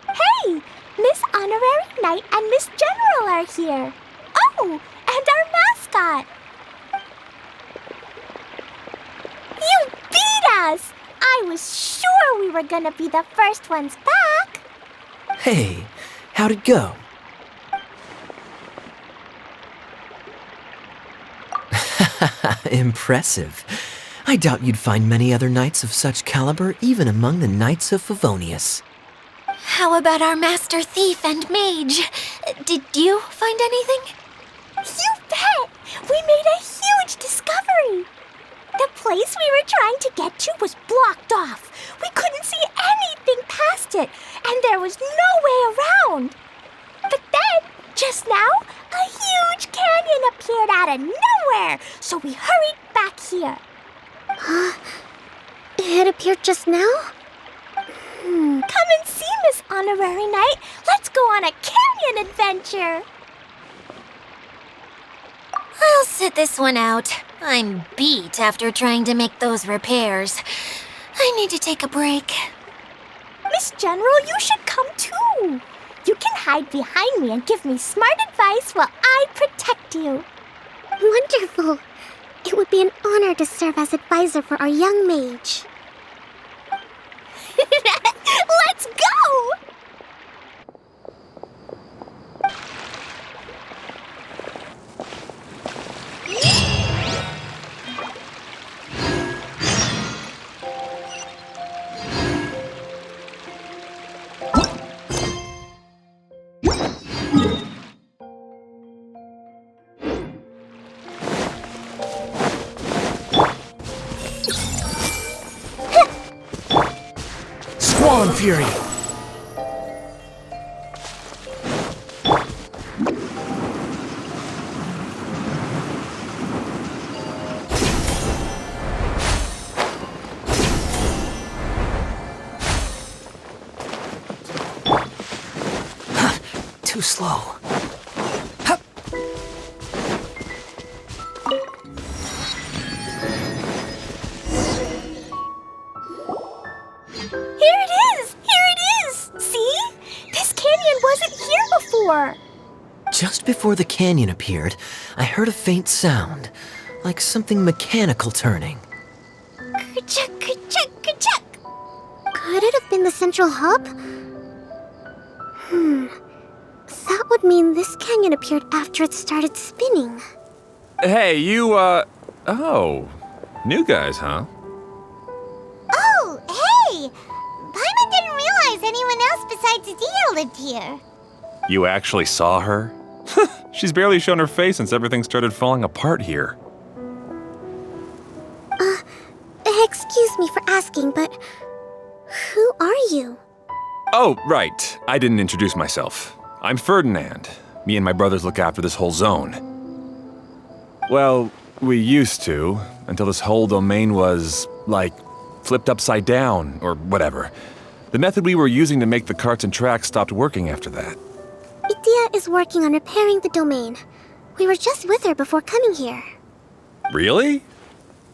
Hey! Miss Honorary Knight and Miss General are here. Oh, and our mascot. You beat us! I was sure we were gonna be the first ones back. Hey, how'd it go? Impressive. I doubt you'd find many other knights of such caliber even among the Knights of Favonius. How about our master thief and mage? Did you find anything? You bet! We made a huge discovery. The place we were trying to get to was blocked off. We couldn't see anything past it, and there was no way around. But then, just now, a huge canyon appeared out of nowhere, so we hurried back here. It appeared just now? Come and see, Miss Honorary Knight. Let's go on a canyon adventure. I'll sit this one out. I'm beat after trying to make those repairs. I need to take a break. Miss General, you should come too. You can hide behind me and give me smart advice while I protect you. Wonderful. It would be an honor to serve as advisor for our young mage. Let's go! Squall and Fury! Too slow. Here it is! Here it is! See? This canyon wasn't here before. Just before the canyon appeared, I heard a faint sound, like something mechanical turning. Could Ka-chuck, ka-chuck, ka-chuck. Could it have been the central hub? That would mean this canyon appeared after it started spinning. Hey, you, oh. New guys, huh? Oh, hey! Paimon didn't realize anyone else besides Idyia lived here. You actually saw her? She's barely shown her face since everything started falling apart here. Excuse me for asking, but who are you? Oh, right. I didn't introduce myself. I'm Ferdinand. Me and my brothers look after this whole zone. Well, we used to, until this whole domain was, like, flipped upside down, or whatever. The method we were using to make the carts and tracks stopped working after that. Idyia is working on repairing the domain. We were just with her before coming here. Really?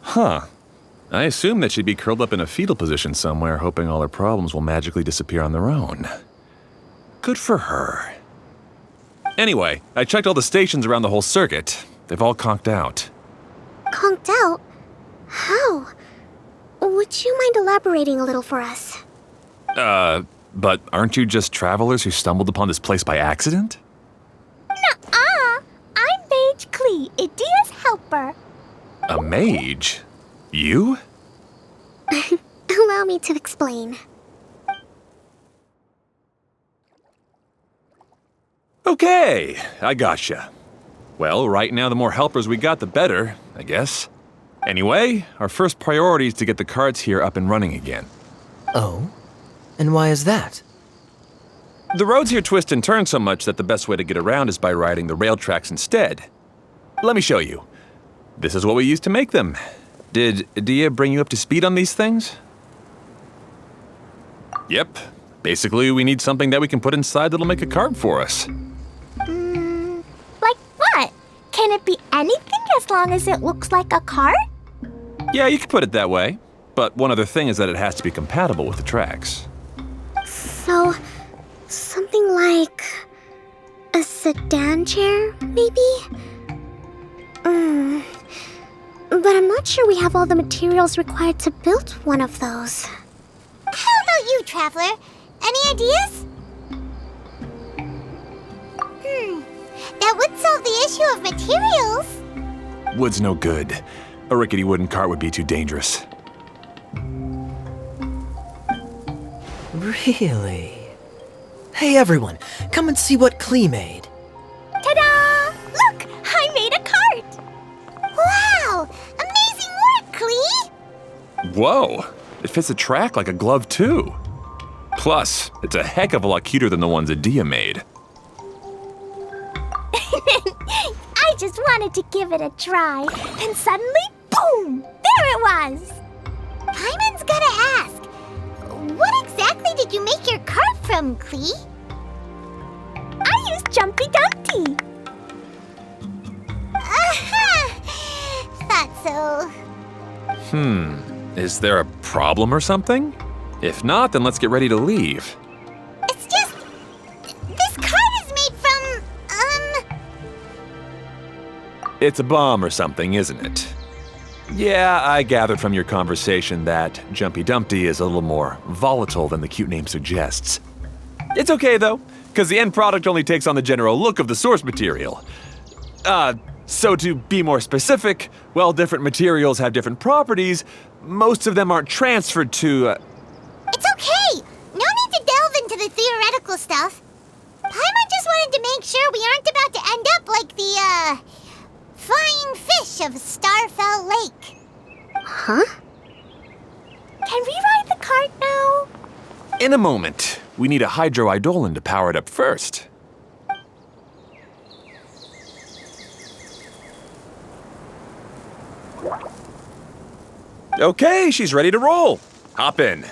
Huh. I assume that she'd be curled up in a fetal position somewhere, hoping all her problems will magically disappear on their own. Good for her. Anyway, I checked all the stations around the whole circuit. They've all conked out. Conked out? How? Would you mind elaborating a little for us? But aren't you just travelers who stumbled upon this place by accident? Nuh-uh. I'm Mage Klee, Idyia's helper. A mage? You? Allow me to explain. Okay, I gotcha. Well, right now the more helpers we got, the better, I guess. Anyway, our first priority is to get the carts here up and running again. Oh? And why is that? The roads here twist and turn so much that the best way to get around is by riding the rail tracks instead. Let me show you. This is what we used to make them. Did Idyia bring you up to speed on these things? Yep. Basically, we need something that we can put inside that'll make a cart for us. Like what? Can it be anything as long as it looks like a cart? Yeah, you could put it that way. But one other thing is that it has to be compatible with the tracks. So, something like a sedan chair, maybe? But I'm not sure we have all the materials required to build one of those. How about you, Traveler? Any ideas? That would solve the issue of materials. Wood's no good. A rickety wooden cart would be too dangerous. Really? Hey everyone, come and see what Klee made. Ta-da! Look, I made a cart. Wow! Amazing work, Klee! Whoa! It fits the track like a glove, too. Plus, it's a heck of a lot cuter than the ones Idyia made. I just wanted to give it a try. Then suddenly, boom! There it was! Paimon's gotta ask, what exactly did you make your cart from, Klee? I used Jumpy Dumpty. Aha! Thought so. Is there a problem or something? If not, then let's get ready to leave. It's just... this cart is made from, It's a bomb or something, isn't it? Yeah, I gathered from your conversation that Jumpy Dumpty is a little more volatile than the cute name suggests. It's okay, though, because the end product only takes on the general look of the source material. So to be more specific, while different materials have different properties, most of them aren't transferred to, It's okay! No need to delve into the theoretical stuff. Paimon just wanted to make sure we aren't about to end up like the, flying fish of Starfell Lake. Huh? Can we ride the cart now? In a moment. We need a Hydro Eidolon to power it up first. Okay, she's ready to roll. Hop in.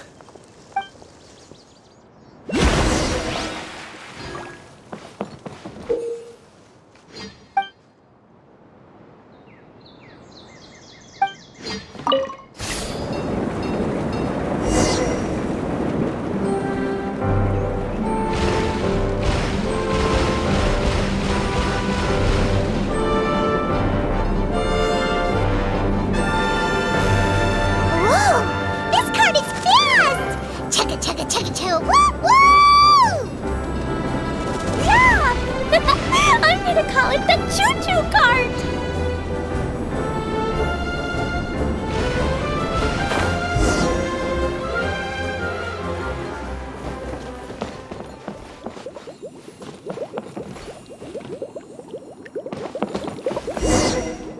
Whoa!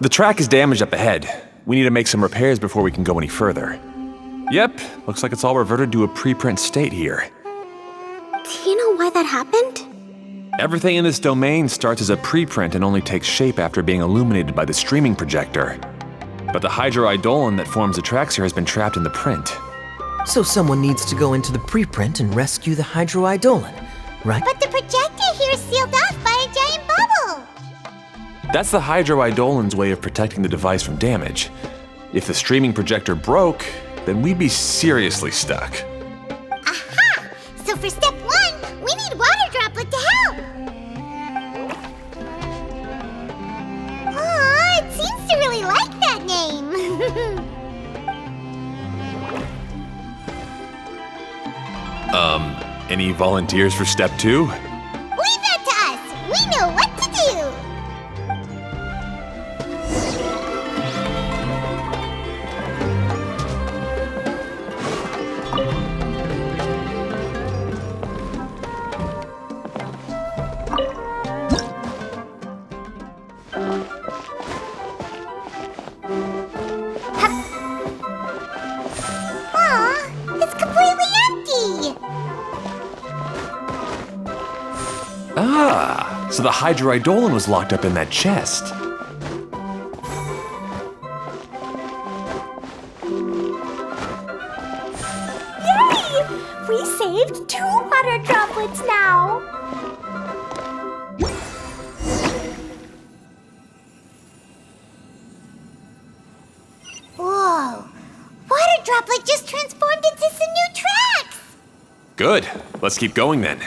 The track is damaged up ahead. We need to make some repairs before we can go any further. Yep, looks like it's all reverted to a preprint state here. Do you know why that happened? Everything in this domain starts as a preprint and only takes shape after being illuminated by the Streaming Projector. But the Hydro Eidolon that forms the tracks here has been trapped in the print. So someone needs to go into the preprint and rescue the Hydro Eidolon, right? But the projector here is sealed off by a giant bubble. That's the Hydro Eidolon's way of protecting the device from damage. If the Streaming Projector broke, then we'd be seriously stuck. Aha! So for step 1, we need Water Droplet to help. Aw, it seems to really like that name. Any volunteers for step 2? Leave that to us. We know what to do. Aw, it's completely empty. Ah, so the Hydro Eidolon was locked up in that chest. Yay! We saved 2 water droplets now. Whoa! Water Droplet just transformed into some new tracks! Good, let's keep going then.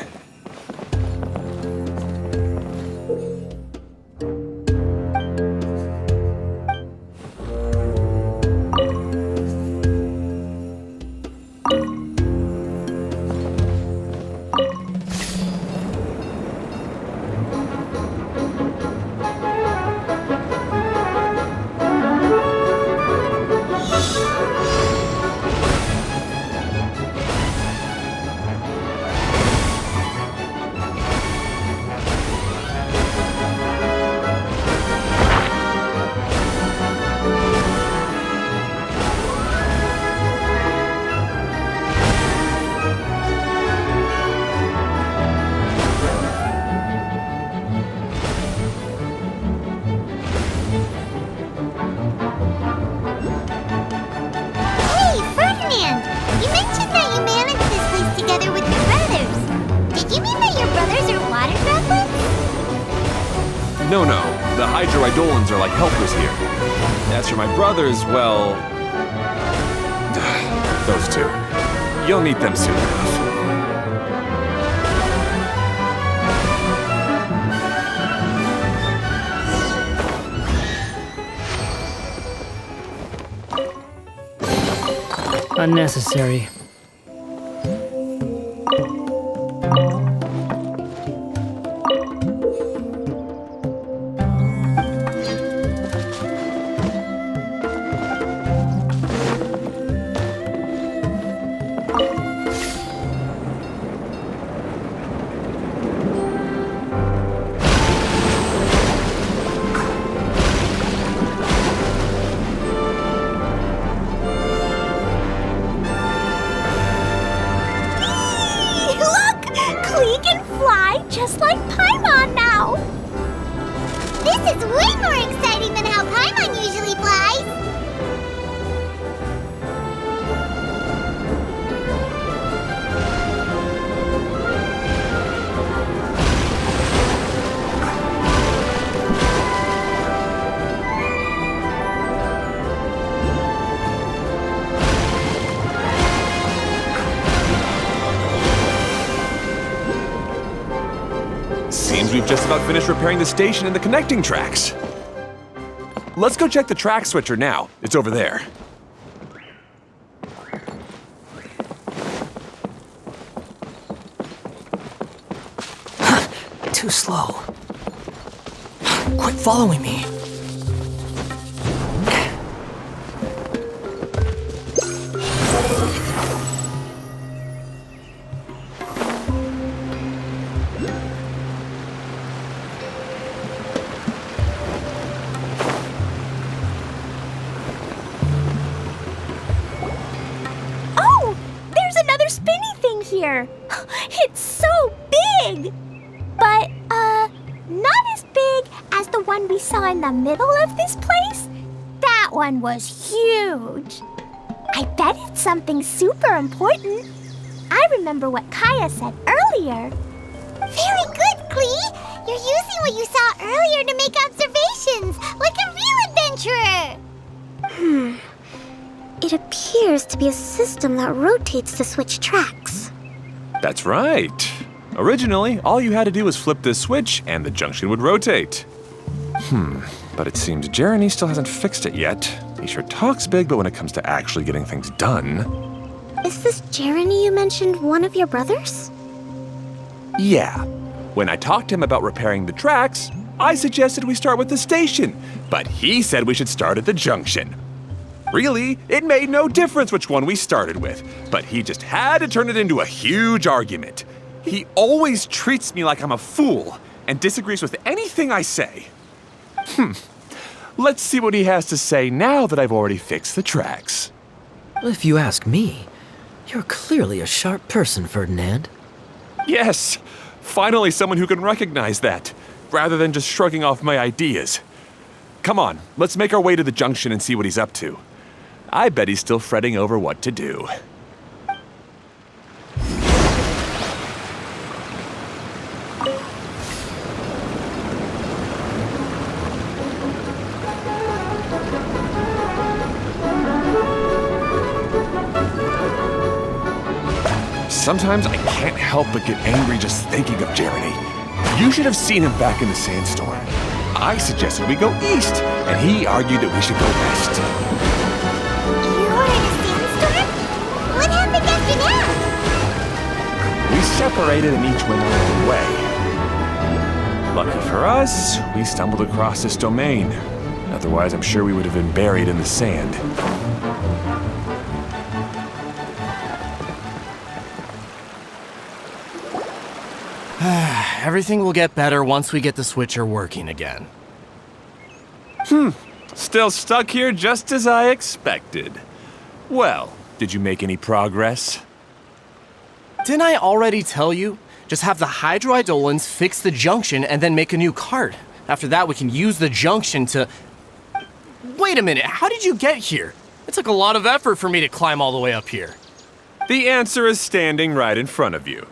Hey, Ferdinand! You mentioned that you managed this place together with your brothers. Did you mean that your brothers are water droplets? No, the Hydro Eidolons are like helpers here. As for my brothers, well... those 2. You'll meet them soon enough. Unnecessary. Look! Klee can fly just like Paimon now. This is way more exciting than how Paimon usually flies! Seems we've just about finished repairing the station and the connecting tracks. Let's go check the track switcher now. It's over there. Too slow. Quit following me. here. It's so big! But, not as big as the one we saw in the middle of this place. That one was huge. I bet it's something super important. I remember what Kaeya said earlier. Very good, Klee! You're using what you saw earlier to make observations, like a real adventurer! It appears to be a system that rotates to switch tracks. That's right. Originally, all you had to do was flip this switch and the junction would rotate. But it seems Jeroney still hasn't fixed it yet. He sure talks big, but when it comes to actually getting things done... Is this Jeroney you mentioned one of your brothers? Yeah. When I talked to him about repairing the tracks, I suggested we start with the station, but he said we should start at the junction. Really, it made no difference which one we started with, but he just had to turn it into a huge argument. He always treats me like I'm a fool and disagrees with anything I say. Let's see what he has to say now that I've already fixed the tracks. If you ask me, you're clearly a sharp person, Ferdinand. Yes, finally someone who can recognize that, rather than just shrugging off my ideas. Come on, let's make our way to the junction and see what he's up to. I bet he's still fretting over what to do. Sometimes I can't help but get angry just thinking of Jeroney. You should have seen him back in the sandstorm. I suggested we go east, and he argued that we should go west. You were in a sandstorm? What happened after that? We separated and each went our own way. Lucky for us, we stumbled across this domain. Otherwise, I'm sure we would have been buried in the sand. Everything will get better once we get the switcher working again. Still stuck here just as I expected. Well, did you make any progress? Didn't I already tell you? Just have the Hydro Eidolons fix the junction and then make a new cart. After that, we can use the junction to... Wait a minute, how did you get here? It took a lot of effort for me to climb all the way up here. The answer is standing right in front of you.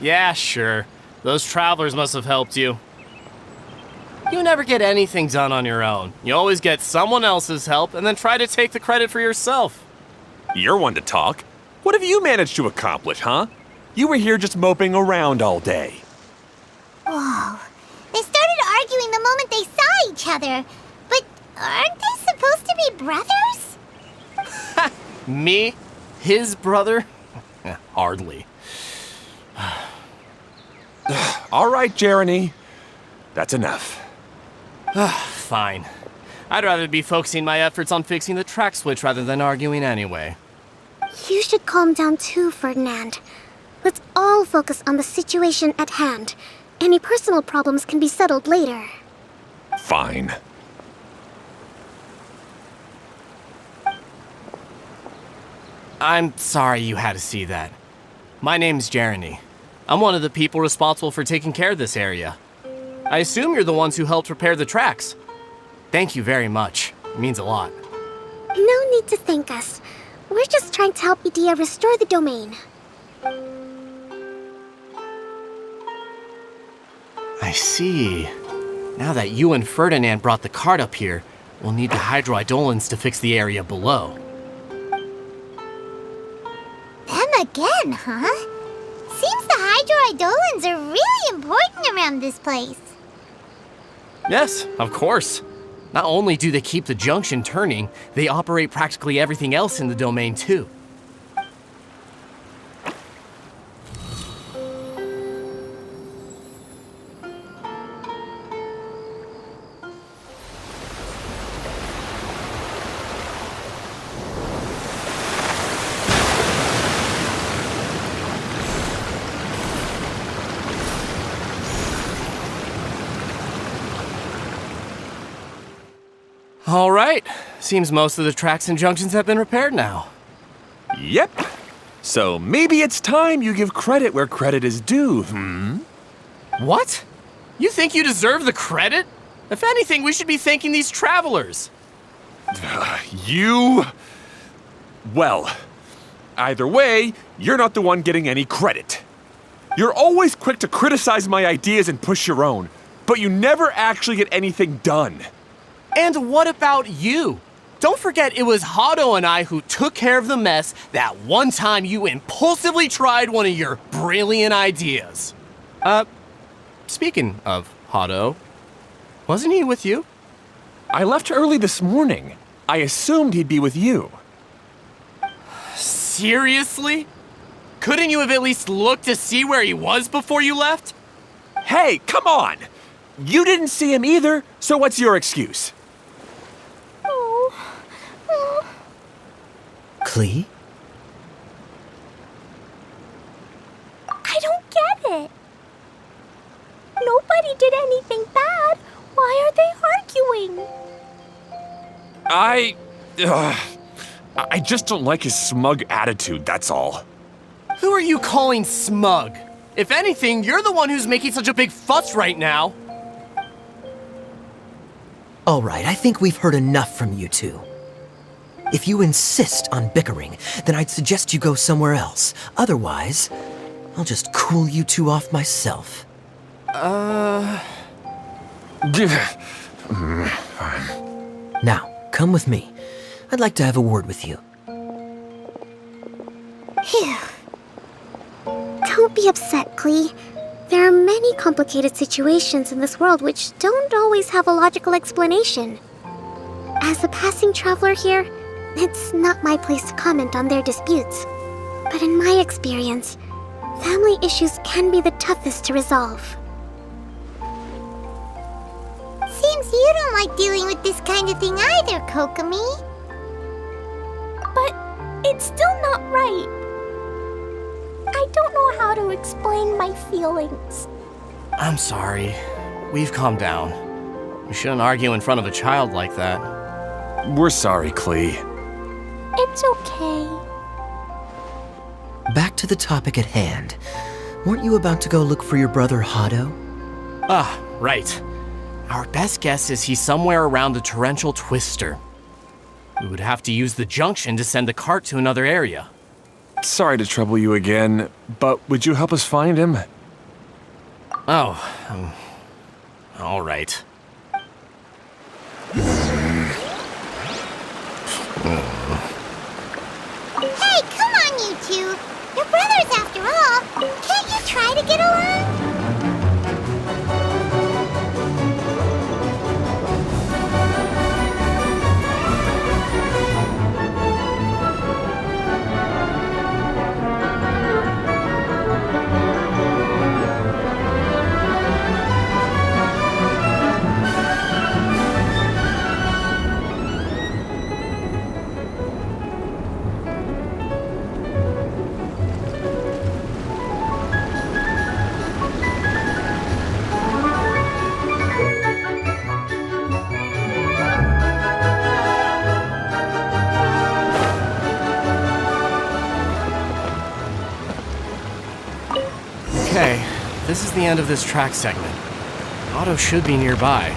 Yeah, sure. Those travelers must have helped you. You never get anything done on your own. You always get someone else's help and then try to take the credit for yourself. You're one to talk. What have you managed to accomplish, huh? You were here just moping around all day. Whoa. They started arguing the moment they saw each other. But aren't they supposed to be brothers? Me? His brother? Hardly. All right, Jeroney. That's enough. Fine. I'd rather be focusing my efforts on fixing the track switch rather than arguing anyway. You should calm down too, Ferdinand. Let's all focus on the situation at hand. Any personal problems can be settled later. Fine. I'm sorry you had to see that. My name's Jeroney. I'm one of the people responsible for taking care of this area. I assume you're the ones who helped repair the tracks. Thank you very much. It means a lot. No need to thank us. We're just trying to help Idyia restore the domain. I see. Now that you and Ferdinand brought the cart up here, we'll need the Hydro Eidolons to fix the area below. Them again, huh? Seems the Hydro Eidolons are really important around this place. Yes, of course. Not only do they keep the junction turning, they operate practically everything else in the domain too. All right. Seems most of the tracks and junctions have been repaired now. Yep. So maybe it's time you give credit where credit is due, What? You think you deserve the credit? If anything, we should be thanking these travelers. You... Well, either way, you're not the one getting any credit. You're always quick to criticize my ideas and push your own, but you never actually get anything done. And what about you? Don't forget it was Hydro and I who took care of the mess that one time you impulsively tried one of your brilliant ideas. Speaking of Hydro, wasn't he with you? I left early this morning. I assumed he'd be with you. Seriously? Couldn't you have at least looked to see where he was before you left? Hey, come on! You didn't see him either, so what's your excuse? Klee? I don't get it. Nobody did anything bad. Why are they arguing? I just don't like his smug attitude, that's all. Who are you calling smug? If anything, you're the one who's making such a big fuss right now. All right, I think we've heard enough from you two. If you insist on bickering, then I'd suggest you go somewhere else. Otherwise, I'll just cool you two off myself. Fine. Now, come with me. I'd like to have a word with you. Phew. Don't be upset, Klee. There are many complicated situations in this world which don't always have a logical explanation. As a passing traveler here, it's not my place to comment on their disputes. But in my experience, family issues can be the toughest to resolve. Seems you don't like dealing with this kind of thing either, Kokomi. But it's still not right. I don't know how to explain my feelings. I'm sorry. We've calmed down. We shouldn't argue in front of a child like that. We're sorry, Klee. It's okay. Back to the topic at hand. Weren't you about to go look for your brother Hydro? Ah, right. Our best guess is he's somewhere around the torrential twister. We would have to use the junction to send the cart to another area. Sorry to trouble you again, but would you help us find him? Oh, all right. Hey, come on, you two. You're brothers after all. Can't you try to get along? Okay, this is the end of this track segment. Otto should be nearby.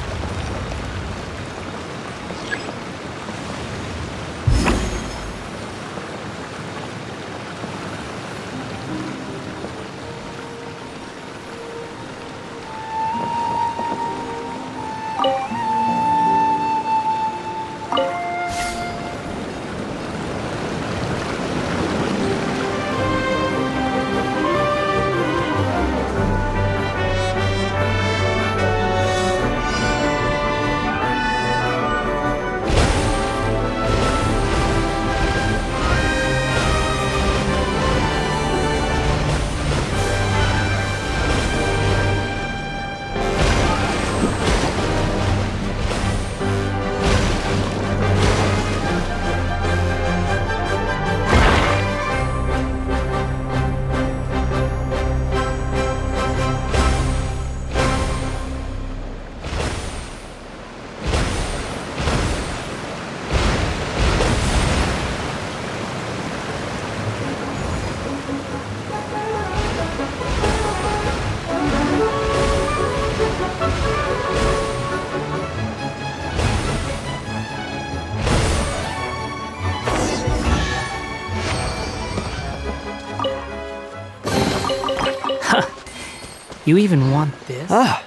You even want this? Ah,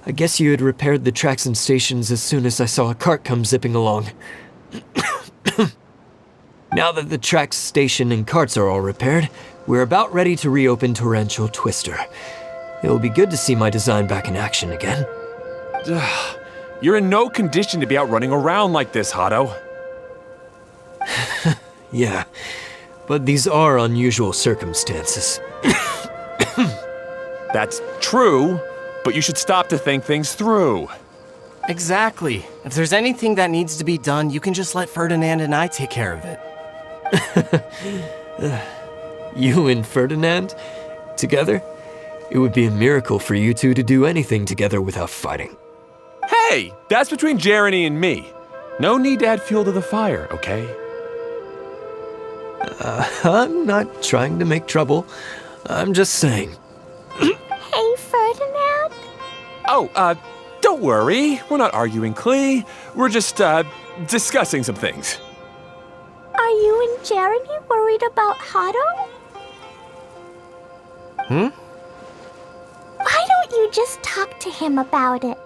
I guess you had repaired the tracks and stations as soon as I saw a cart come zipping along. Now that the tracks, station, and carts are all repaired, we're about ready to reopen Torrential Twister. It'll be good to see my design back in action again. You're in no condition to be out running around like this, Hado. Yeah, but these are unusual circumstances. That's true, but you should stop to think things through. Exactly. If there's anything that needs to be done, you can just let Ferdinand and I take care of it. You and Ferdinand? Together? It would be a miracle for you two to do anything together without fighting. Hey, that's between Jeroney and me. No need to add fuel to the fire, okay? I'm not trying to make trouble. I'm just saying. Hey, Ferdinand. Oh, don't worry. We're not arguing, Klee. We're just, discussing some things. Are you and Jeroney worried about Hado? Why don't you just talk to him about it?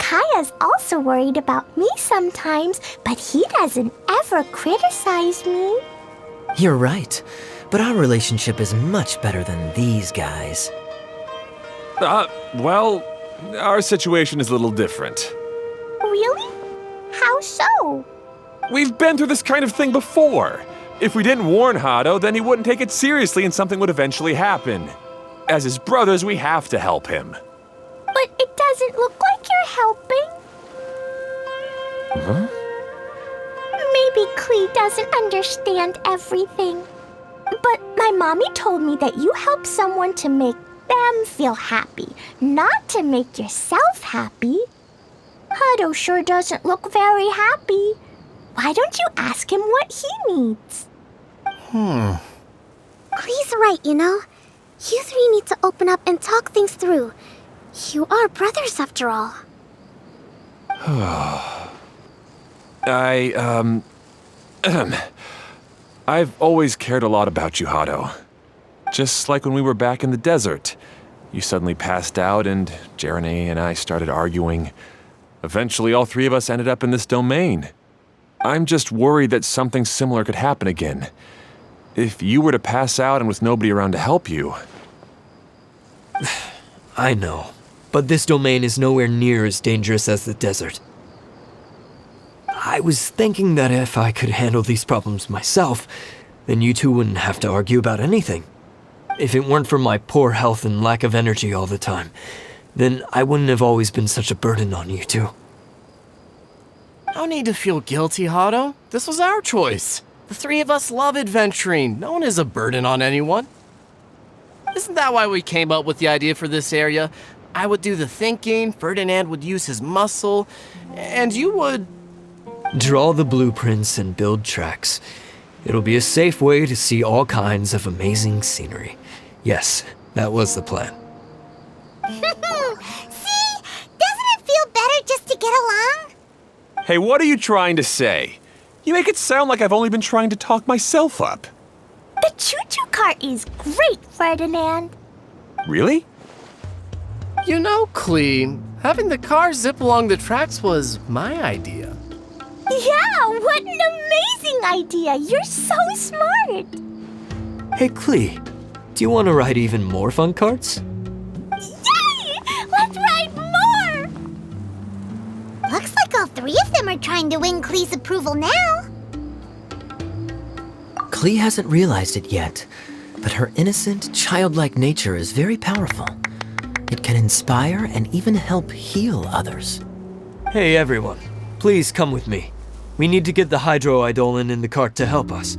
Kaeya's also worried about me sometimes, but he doesn't ever criticize me. You're right, but our relationship is much better than these guys. Well, our situation is a little different. Really? How so? We've been through this kind of thing before. If we didn't warn Hado, then he wouldn't take it seriously and something would eventually happen. As his brothers, we have to help him. But it doesn't look like you're helping. Huh? Maybe Klee doesn't understand everything. But my mommy told me that you help someone to make them feel happy, not to make yourself happy. Hado sure doesn't look very happy. Why don't you ask him what he needs? Klee's right, you know? You three need to open up and talk things through. You are brothers, after all. I've always cared a lot about you, Hado. Just like when we were back in the desert. You suddenly passed out and Jeroney and I started arguing. Eventually, all three of us ended up in this domain. I'm just worried that something similar could happen again. If you were to pass out and with nobody around to help you... I know, but this domain is nowhere near as dangerous as the desert. I was thinking that if I could handle these problems myself, then you two wouldn't have to argue about anything. If it weren't for my poor health and lack of energy all the time, then I wouldn't have always been such a burden on you two. No need to feel guilty, Hado. This was our choice. The three of us love adventuring. No one is a burden on anyone. Isn't that why we came up with the idea for this area? I would do the thinking, Ferdinand would use his muscle, and you would... Draw the blueprints and build tracks. It'll be a safe way to see all kinds of amazing scenery. Yes, that was the plan. See? Doesn't it feel better just to get along? Hey, what are you trying to say? You make it sound like I've only been trying to talk myself up. The choo-choo cart is great, Ferdinand. Really? You know, Klee, having the car zip along the tracks was my idea. Yeah, what an amazing idea! You're so smart! Hey, Klee, do you want to ride even more fun carts? Yay! Let's ride more! Looks like all three of them are trying to win Klee's approval now. Klee hasn't realized it yet, but her innocent, childlike nature is very powerful. It can inspire and even help heal others. Hey, everyone, please come with me. We need to get the Hydro Eidolon in the cart to help us.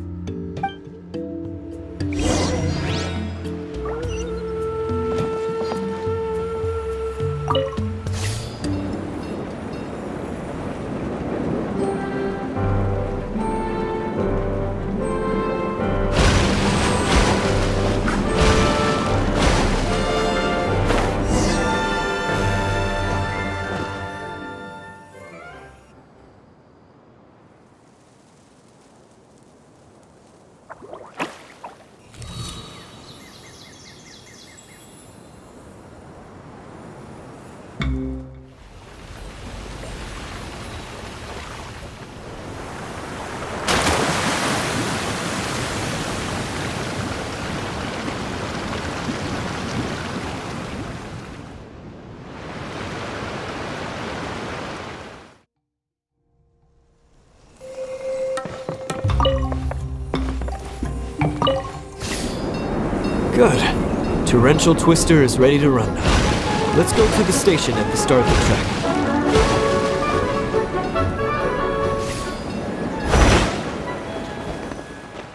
Good. Torrential Twister is ready to run now. Let's go to the station at the start of the track.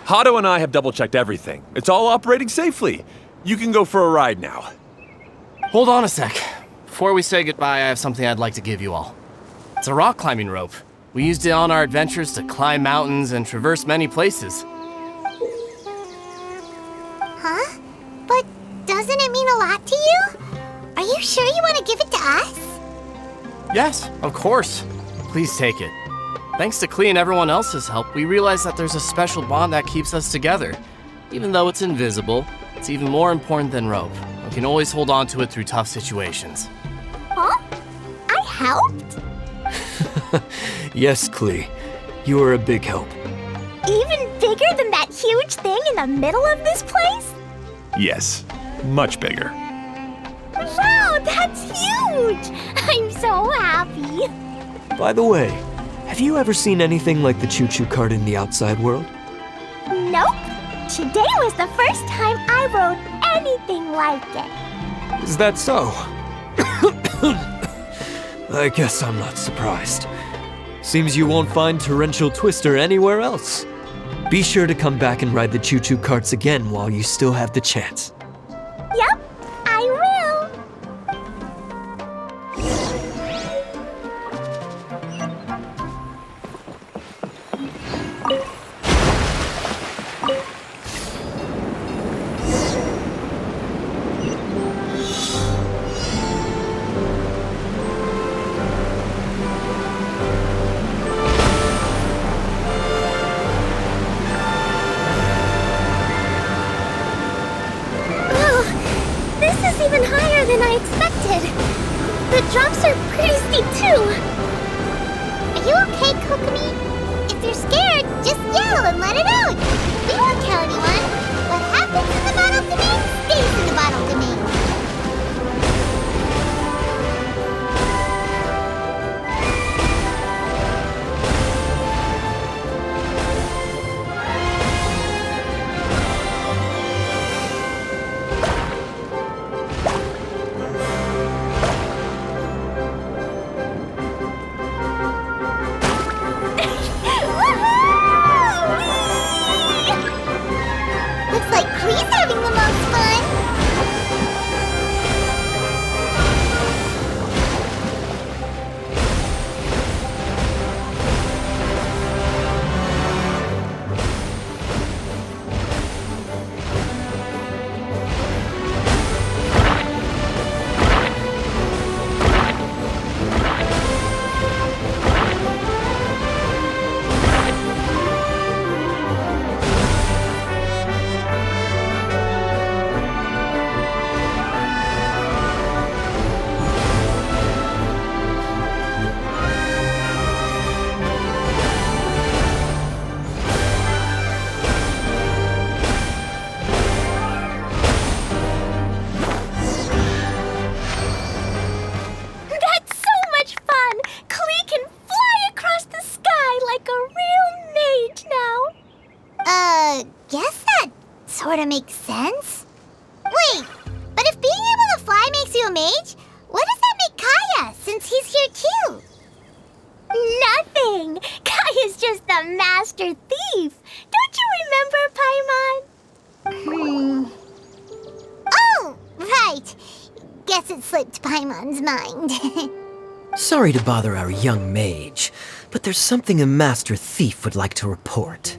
Hydro and I have double-checked everything. It's all operating safely. You can go for a ride now. Hold on a sec. Before we say goodbye, I have something I'd like to give you all. It's a rock climbing rope. We used it on our adventures to climb mountains and traverse many places. Huh? But doesn't it mean a lot to you? Are you sure you want to give it to us? Yes, of course. Please take it. Thanks to Klee and everyone else's help, we realized that there's a special bond that keeps us together. Even though it's invisible, it's even more important than rope. We can always hold on to it through tough situations. Huh? I helped? Yes, Klee. You were a big help. Even bigger than that huge thing in the middle of this place? Yes, much bigger. Wow, that's huge! I'm so happy. By the way, have you ever seen anything like the choo-choo cart in the outside world? Nope. Today was the first time I rode anything like it. Is that so? I guess I'm not surprised. Seems you won't find Torrential Twister anywhere else. Be sure to come back and ride the choo-choo carts again while you still have the chance. Yep, I will. Even higher than I expected. The drops are pretty steep too. Are you okay, Kokomi? If you're scared, just yell and let it out. We won't tell anyone. What happens in the bottle domain stays in the bottle domain. Looks like Klee's having the most fun. Guess that sort of makes sense. Wait, but if being able to fly makes you a mage, what does that make Kaeya, since he's here too? Nothing! Kaeya's just a master thief! Don't you remember, Paimon? Oh, right. Guess it slipped Paimon's mind. Sorry to bother our young mage, but there's something a master thief would like to report.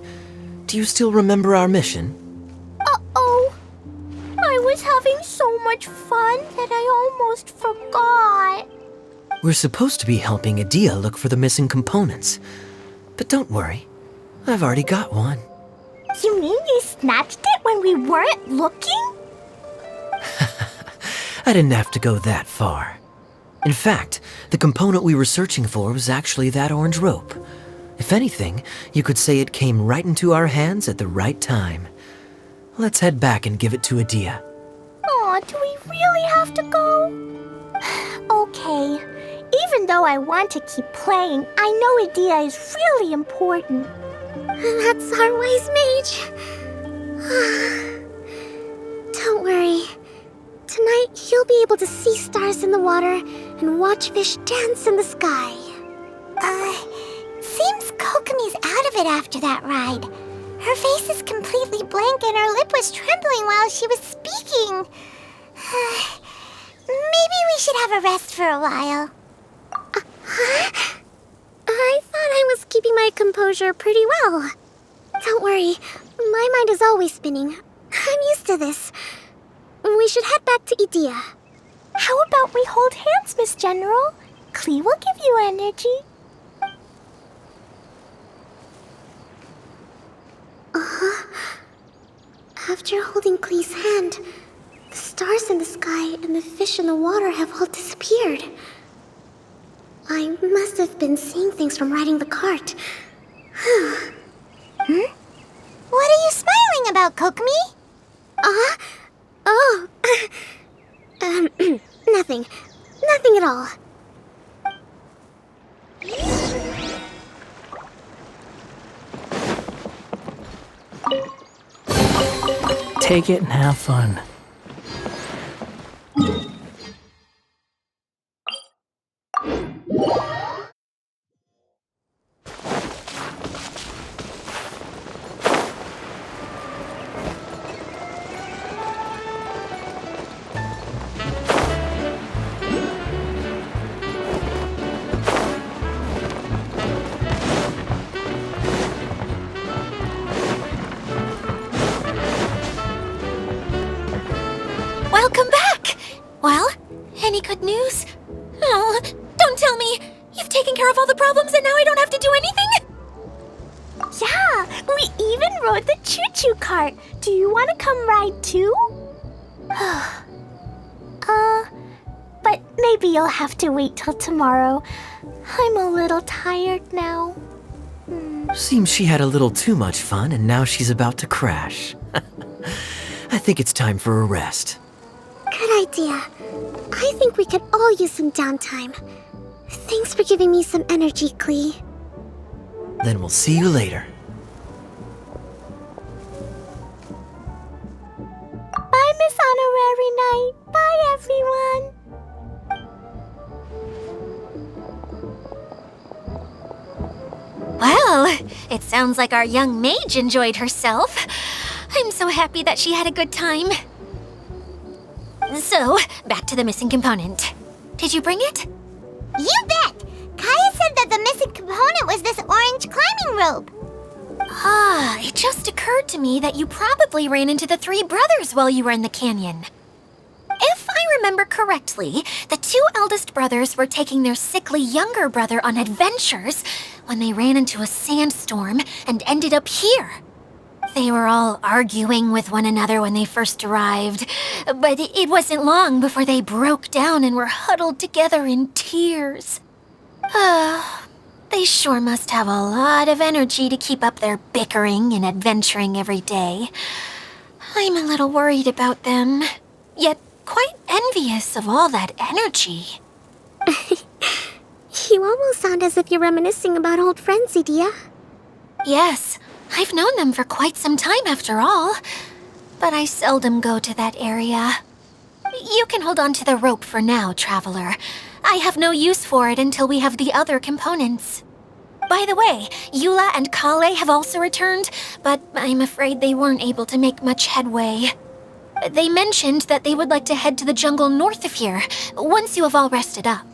Do you still remember our mission? Uh-oh. I was having so much fun that I almost forgot. We're supposed to be helping Idyia look for the missing components. But don't worry, I've already got one. You mean you snatched it when we weren't looking? I didn't have to go that far. In fact, the component we were searching for was actually that orange rope. If anything, you could say it came right into our hands at the right time. Let's head back and give it to Idyia. Aw, do we really have to go? Okay. Even though I want to keep playing, I know Idyia is really important. That's our wise mage. Don't worry. Tonight, you'll be able to see stars in the water and watch fish dance in the sky. Seems Kokomi's out of it after that ride. Her face is completely blank and her lip was trembling while she was speaking. Maybe we should have a rest for a while. I thought I was keeping my composure pretty well. Don't worry, my mind is always spinning. I'm used to this. We should head back to Idyia. How about we hold hands, Miss General? Klee will give you energy. After holding Klee's hand, the stars in the sky and the fish in the water have all disappeared. I must have been seeing things from riding the cart. What are you smiling about, Kokomi? Nothing. Nothing at all. Take it and have fun. Welcome back! Well, any good news? Oh, don't tell me! You've taken care of all the problems and now I don't have to do anything? Yeah, we even rode the choo-choo cart. Do you want to come ride too? But maybe you'll have to wait till tomorrow. I'm a little tired now. Seems she had a little too much fun and now she's about to crash. I think it's time for a rest. Good idea. I think we could all use some downtime. Thanks for giving me some energy, Klee. Then we'll see you later. Bye, Miss Honorary Knight. Bye, everyone. Well, it sounds like our young mage enjoyed herself. I'm so happy that she had a good time. So, back to the missing component. Did you bring it? You bet! Kaeya said that the missing component was this orange climbing rope. It just occurred to me that you probably ran into the three brothers while you were in the canyon. If I remember correctly, the two eldest brothers were taking their sickly younger brother on adventures when they ran into a sandstorm and ended up here. They were all arguing with one another when they first arrived, but it wasn't long before they broke down and were huddled together in tears. They sure must have a lot of energy to keep up their bickering and adventuring every day. I'm a little worried about them, yet quite envious of all that energy. You almost sound as if you're reminiscing about old friends, Idyia. Yes, I've known them for quite some time after all, but I seldom go to that area. You can hold on to the rope for now, Traveler. I have no use for it until we have the other components. By the way, Eula and Collei have also returned, but I'm afraid they weren't able to make much headway. They mentioned that they would like to head to the jungle north of here, once you have all rested up.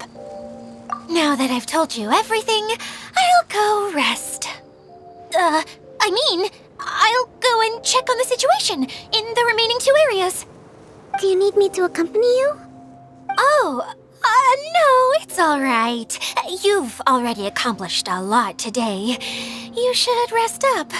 Now that I've told you everything, I'll go rest. I'll go and check on the situation in the remaining two areas. Do you need me to accompany you? No, it's all right. You've already accomplished a lot today. You should rest up.